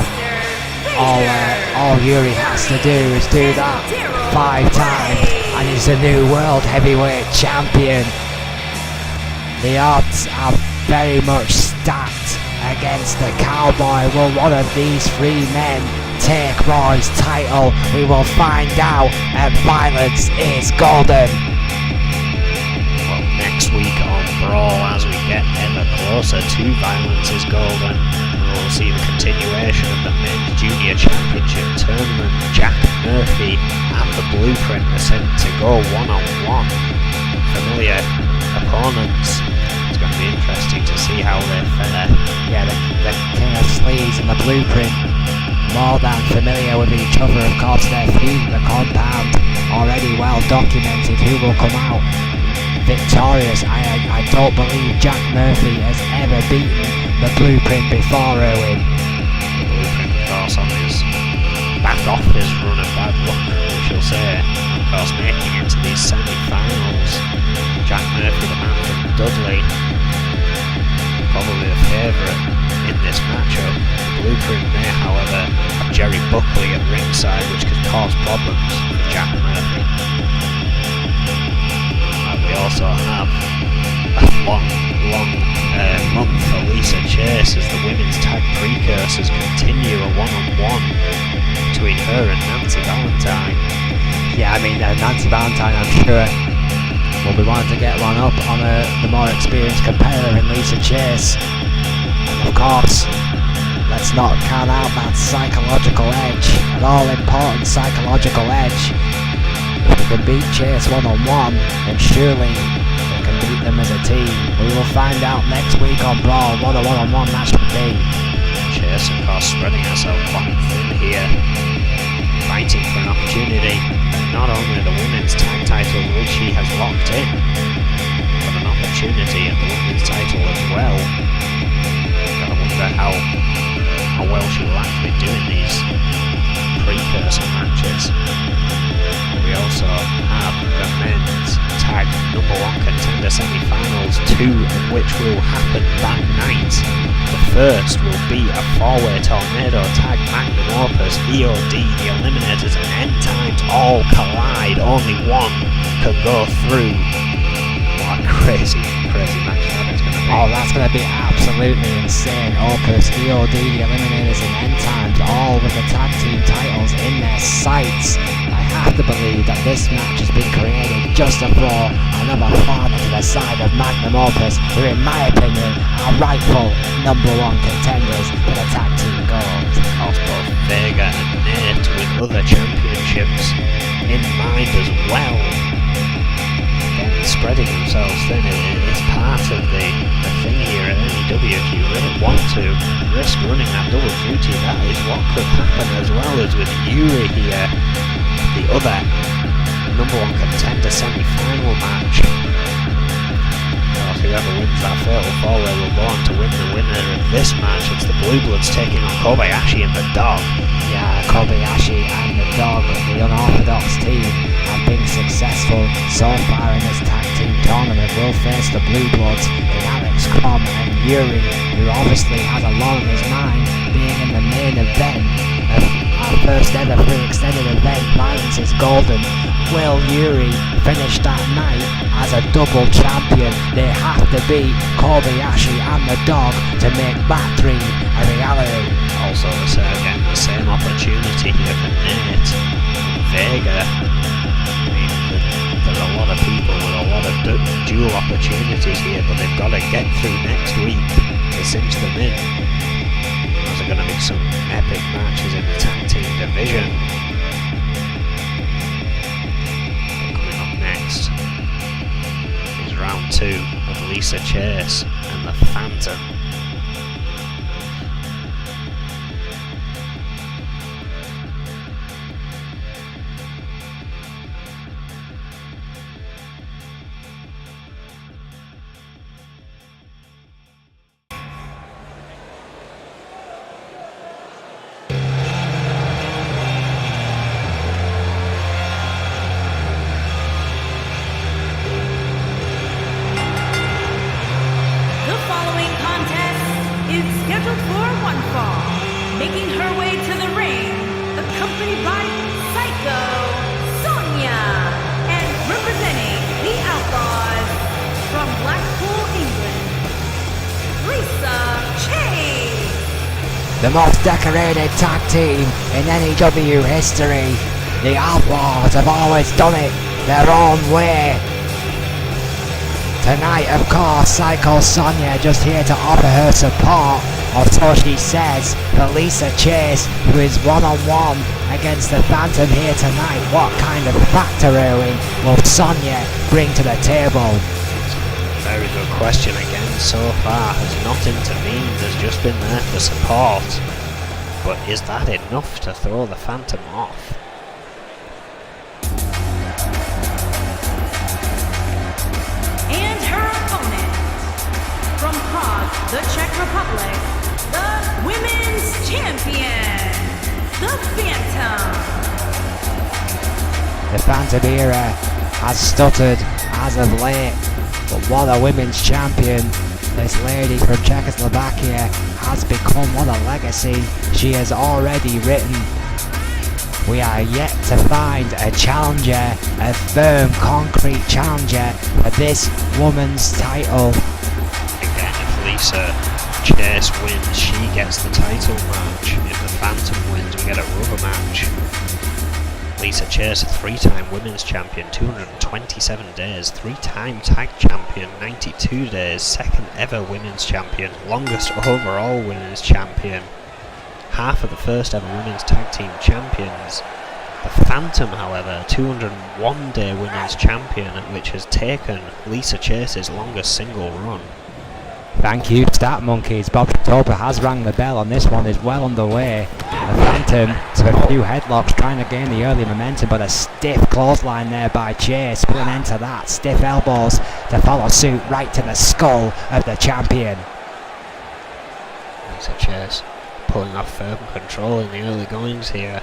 all Yuri has to do is do that 5 times, and he's the new world heavyweight champion. The odds are very much stacked against the Cowboy. Will one of these 3 men take Roy's title? We will find out at Violence is Golden. Next week on Brawl, as we get ever closer to Violence is Golden, we'll see the continuation of the Men's Junior Championship Tournament. Jack Murphy and the Blueprint are sent to go one-on-one. Familiar opponents. It's going to be how they fare. Yeah, the King of Sleaze and the Blueprint, more than familiar with each other. Of course, their feud, the compound, already well documented. Who will come out victorious? I don't believe Jack Murphy has ever beaten the Blueprint before, Owen. The Blueprint, of course, on his back off his run of bad luck, we shall say. Of course, making it to these semi-finals. Jack Murphy, the man from Dudley, probably the favourite in this matchup. The Blueprint may, however, have Jerry Buckley at ringside, which could cause problems for Jack Murphy. We also have a long month for Lisa Chase as the women's tag precursors continue a one-on-one between her and Nancy Valentine. Yeah, I mean, Nancy Valentine, I'm sure, will be wanting to get one up on the more experienced competitor in Lisa Chase. And of course, let's not count out that psychological edge, an all-important psychological edge. If we can beat Chase one-on-one, then surely we can beat them as a team. We will find out next week on Brawl what a one-on-one match would be. Chase, of course, spreading herself quite thin here, fighting for an opportunity, not only the women's tag title, which she has locked in, but an opportunity at the women's title as well. I wonder how well she will actually do in these precursor matches. We also have the men's tag number 1 contender semi-finals, 2 of which will happen that night. The first will be a 4-way tornado tag magnum opus, EOD, the Eliminators and End Times all collide. Only one can go through. What a crazy match that is going to be. Oh, that's going to be absolutely insane. Opus, EOD, the Eliminators and End Times, all with the tag team titles in their sights. I have to believe that this match has been created just to throw another partner to the side of Magnum Opus, who in my opinion are rightful number 1 contenders for the tag team gold. Of course, both Vega and Nate with other championships in mind as well. Again, spreading themselves thin is part of the thing here at N.E.W. If you really want to risk running that double duty, that is what could happen, as well as with Yuri here. The other number 1 contender semi-final match. Whoever wins that fatal 4-way will go on to win the winner of this match. It's the Blue Bloods taking on Kobayashi and the Dog. Yeah, Kobayashi and the Dog, the unorthodox team, have been successful so far in this tag team tournament. Will face the Blue Bloods in Alex Crom and Yuri, who obviously has a lot on his mind, being in the main event of our first ever free extended event, Violence is Golden. Will Yuri finish that night as a double champion? They have to beat Kobayashi and the Dog to make that dream a reality. Also, again, the same opportunity here for Nate and Vega. I mean, there's a lot of people with a lot of dual opportunities here, but they've got to get through next week to cinch them in. There's going to be some epic matches in the tag team division. Coming up next is round 2 of Lisa Chase and the Phantom. Making her way to the ring, accompanied by Psycho, Sonia, and representing the Outlaws from Blackpool, England, Lisa Chase. The most decorated tag team in N.E.W. history. The Outlaws have always done it their own way. Tonight, of course, Psycho Sonia just here to offer her support, or so she says, for Lisa Chase, who is one-on-one against the Phantom here tonight. What kind of factor, Erwin, will Sonia bring to the table? Very good good question again. So far has not intervened, has just been there for support. But is that enough to throw the Phantom off? And her opponent, from Prague, the Czech Republic, the Women's Champion, the Phantom. The Phantom era has stuttered as of late, but what a Women's Champion. This lady from Czechoslovakia has become what a legacy she has already written. We are yet to find a challenger, a firm, concrete challenger for this woman's title. Again, if Lisa Chase wins, she gets the title match. If the Phantom wins, we get a rubber match. Lisa Chase, a 3-time women's champion, 227 days, 3-time tag champion, 92 days, 2nd ever women's champion, longest overall women's champion, half of the first ever women's tag team champions. The Phantom, however, 201 day women's champion, which has taken Lisa Chase's longest single run. Thank you, Stat Monkeys. Bob Topa has rang the bell, and this one is well underway. The Phantom to a few headlocks, trying to gain the early momentum, but a stiff clothesline there by Chase, put an end to that. Stiff elbows to follow suit, right to the skull of the champion. Lisa Chase pulling off firm control in the early goings here,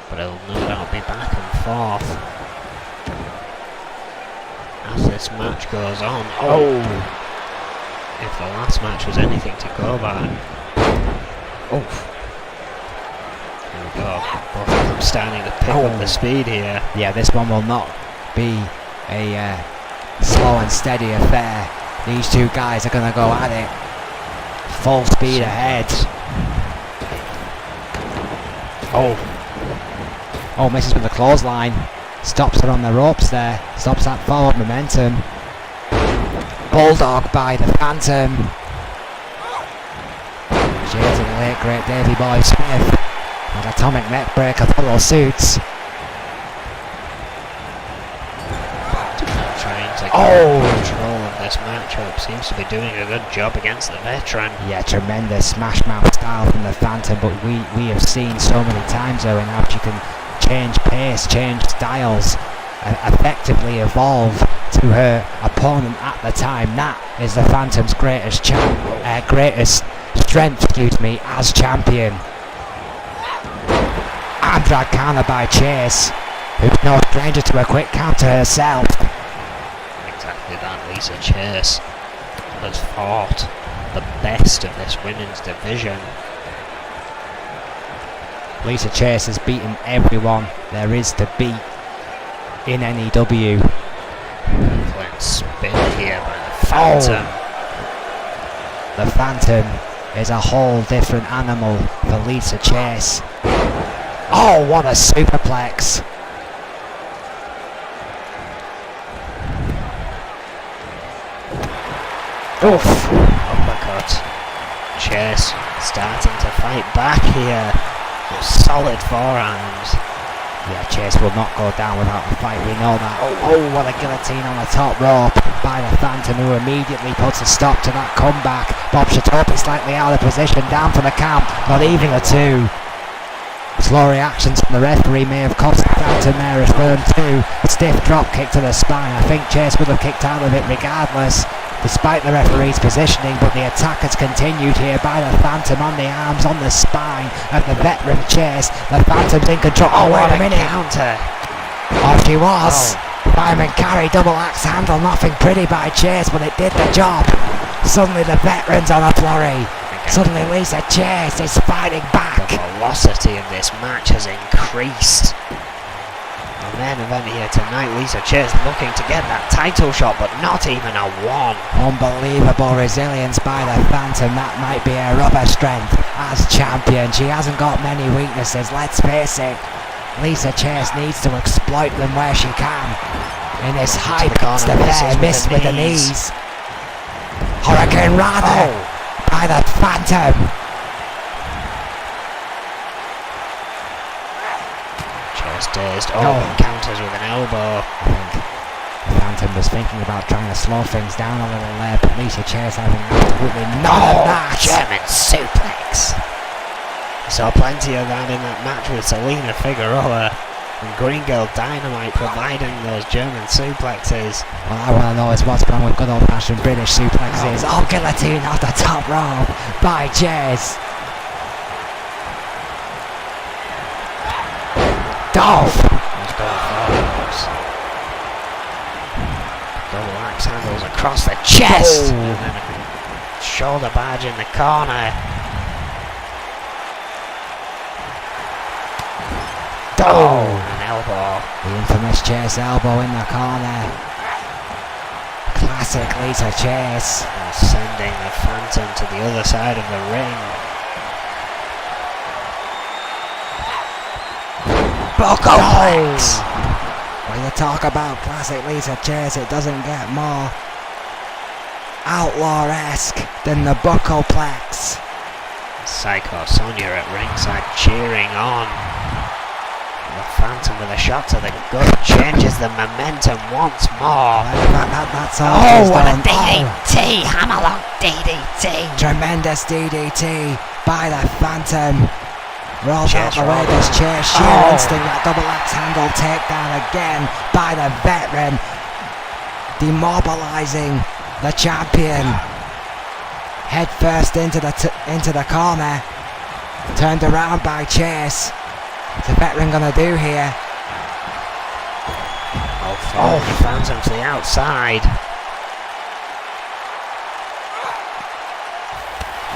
but it'll no doubt be back and forth as this match goes on. If the last match was anything to go by. Here we go. Both of them starting to pick up the speed here. Yeah, this one will not be a slow and steady affair. These two guys are going to go at it. Full speed ahead. Misses with the clothesline. Stops her on the ropes there. Stops that forward momentum. Bulldog by the Phantom. Cheers to the late great Davy Boy Smith. And atomic neckbreaker follow suits. Trying to get control of this matchup. Seems to be doing a good job against the veteran. Yeah, tremendous smash mouth style from the Phantom, but we have seen so many times though in how she can change pace, change styles, effectively evolve to her opponent at the time. That is the Phantom's greatest strength, as champion. And drag counter by Chase, who's no stranger to a quick counter herself. Exactly that. Lisa Chase has fought the best of this women's division. Lisa Chase has beaten everyone there is to beat in N.E.W. Playing spin here by the Phantom. The Phantom is a whole different animal for Lisa Chase. Oh, what a superplex! Uppercut. Chase starting to fight back here. With solid forearms. Yeah, Chase will not go down without a fight, we know that. What a guillotine on the top rope by the Phantom, who immediately puts a stop to that comeback. Bob Shatopi slightly out of position, down for the count, not even a 2. Slow reactions from the referee may have cost the Phantom there a turn 2. Stiff drop kick to the spine. I think Chase would have kicked out of it regardless, despite the referee's positioning, but the attack has continued here by the Phantom on the arms, on the spine of the veteran Chase. The Phantom's in control. Wait a minute. Counter. She was. Fireman carry, double axe handle, nothing pretty by Chase, but it did the job. Suddenly the veteran's on a flurry. Suddenly Lisa Chase is fighting back. The velocity of this match has increased. The main event here tonight, Lisa Chase looking to get that title shot, but not even a 1. Unbelievable resilience by the Phantom. That might be her rubber strength as champion. She hasn't got many weaknesses, let's face it. Lisa Chase needs to exploit them where she can. In this high-paced affair, missed with the knees. Hurricane Rana by the Phantom. Chase dazed. Counters with an elbow. I think Phantom was thinking about trying to slow things down a little there, but Lisa Chase having absolutely none of that. German suplex. We saw plenty of that in that match with Selena Figueroa and Green Girl Dynamite providing those German suplexes. What I want to know is what's wrong with good old-fashioned British suplexes. Oh, guillotine off the top rope by Jez. Dolph. Double axe handles across the chest. Oh. And then a shoulder barge in the corner. Oh, an elbow. the infamous Chase elbow in the corner. Classic Lisa Chase. And sending the Phantom to the other side of the ring. Buckleplex. When you talk about classic Lisa Chase, it doesn't get more outlaw-esque than the Buckleplex. Psycho Sonia at ringside cheering on. The Phantom with a shot to the gut changes the momentum once more. That's all. Oh, what a DDT! Hammerlock DDT! Tremendous DDT by the Phantom. Rolls out Chase the way roll. this chair. Sheer Oh. instinct. That double axe handle takedown again by the veteran. Demobilizing the champion. Head first into the corner. Turned around by Chase. What's the veteran gonna do here? Oh, the Phantom to the outside.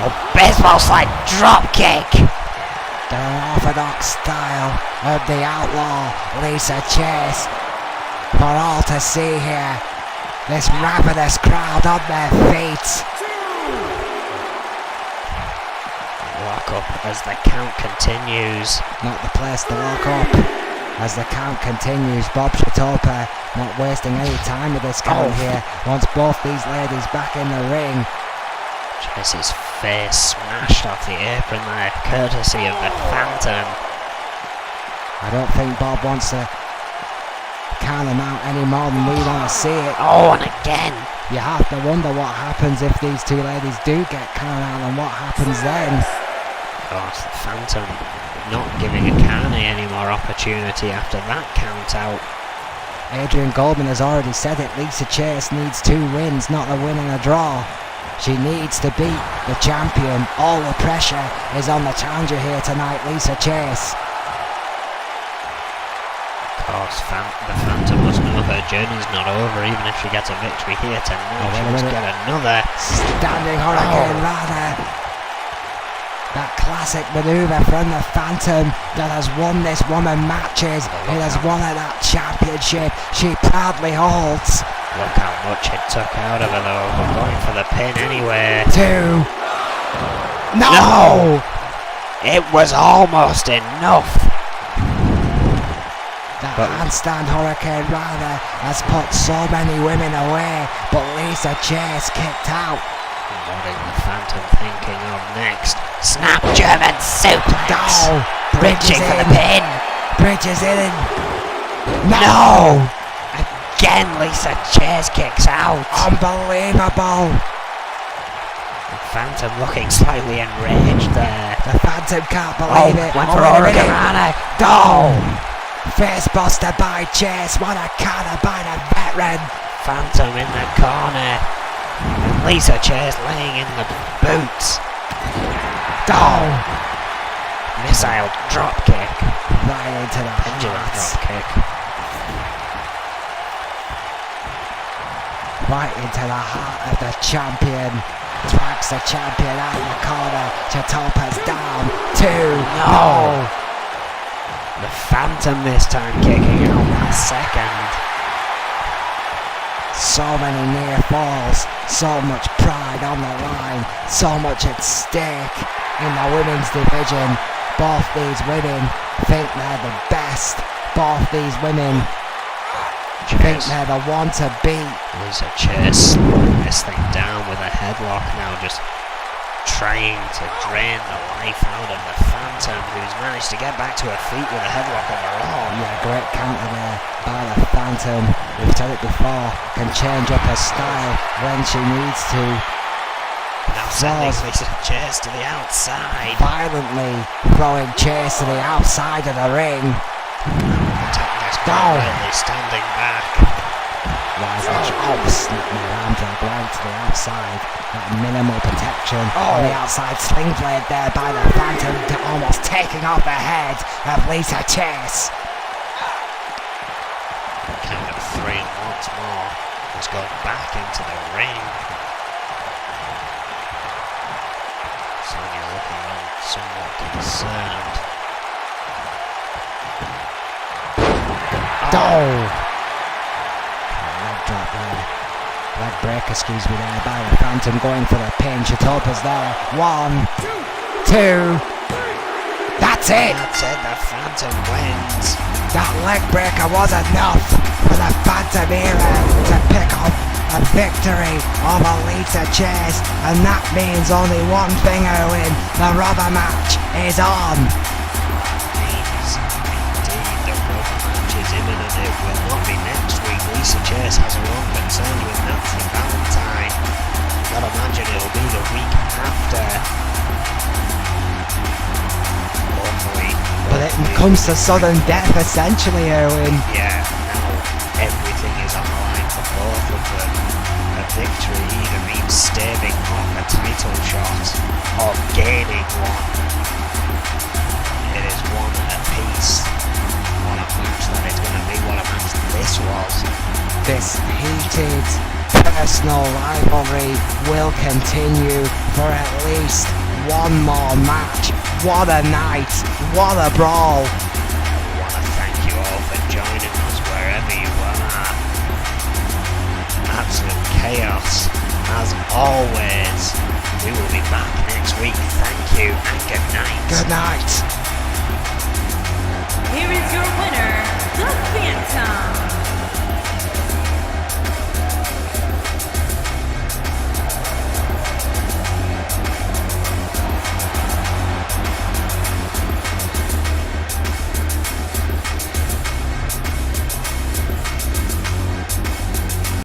Oh, baseball slide drop kick. The unorthodox style of the outlaw Lisa Chase for all to see here. This ravenous crowd on their feet. Lock up as the count continues. Not the place to lock up. As the count continues, Bob Shatopa not wasting any time with this count here. Wants both these ladies back in the ring. Chase's face smashed off the apron there, courtesy of the Phantom. I don't think Bob wants to count them out any more than we want to see it. Oh, and again. You have to wonder what happens if these two ladies do get counted out and what happens then. Of course, the Phantom not giving Akane any more opportunity after that count out. Adrian Goldman has already said it. Lisa Chase needs 2 wins, not a win and a draw. She needs to beat the champion. All the pressure is on the challenger here tonight, Lisa Chase. Of course, the Phantom must know her journey's not over, even if she gets a victory here tonight. She must get another Standing Hurricane Rana. That classic maneuver from the Phantom that has won this woman matches. It has won her that championship. She proudly holds. Look how much it took out of her though, but going for the pin anyway. 2. No! It was almost enough. That handstand Hurricane Rana has put so many women away, but Lisa Chase kicked out. What is the Phantom thinking of next? Snap German suplex! No! Reaching for the pin! Bridges in! No! Again, Lisa Chase kicks out! Unbelievable! The Phantom looking slightly enraged there. The Phantom can't believe it. Went for Wait a minute. Hurricane. No! Face buster by Chase. What a counter by the veteran. Phantom in the corner. And Lisa Chase laying in the boots. Oh! Missile drop kick. Right into the Pendulum heart. drop kick. Right into the heart of the champion. Drags the champion out of the corner. Chatopa's down. 2. No! The Phantom this time kicking out that second. So many near falls, so much pride on the line, so much at stake in the women's division. Both these women think they're the best. Both these women think they're the one to beat. Lisa Chase slowing this thing down with a headlock now, just trying to drain the life out of the Phantom, who's managed to get back to her feet with a headlock on her arm. Yeah, great counter there by the Phantom. We've said it before, can change up her style when she needs to. Now sending Lisa Chase to the outside. Violently throwing Chase to the outside of the ring. Quietly standing back. Snap my arm drag right to the outside. That minimal protection on the outside sling blade there by the Phantom, almost taking off the head of Lisa Chase. Count of 3 and once more has gone back into the ring. Sonya looking on somewhat concerned. Leg drop there. Leg break, excuse me, there by the Phantom, going for the pin. Chitopa's there. 1, 2. That's it. That's it, the Phantom wins. That leg breaker was enough for the Phantom era to pick up a victory over Lisa Chase, and that means only one thing, Owen. The rubber match is on. Indeed, the rubber match is imminent. It will not be next week. Lisa Chase has her own concerns with Nancy Valentine. I'd imagine it'll be the week after. Hopefully. But it comes to sudden death, essentially, Owen. Yeah, now everything is on the line for both of them. A victory either means staving off a title shot or gaining one. It is one apiece. What a match that is going to be, what a match this was. This heated personal rivalry will continue for at least one more match. What a night, what a brawl. I want to thank you all for joining us wherever you are. Absolute chaos, as always. We will be back next week. Thank you and good night. Good night. Here is your winner, the Phantom.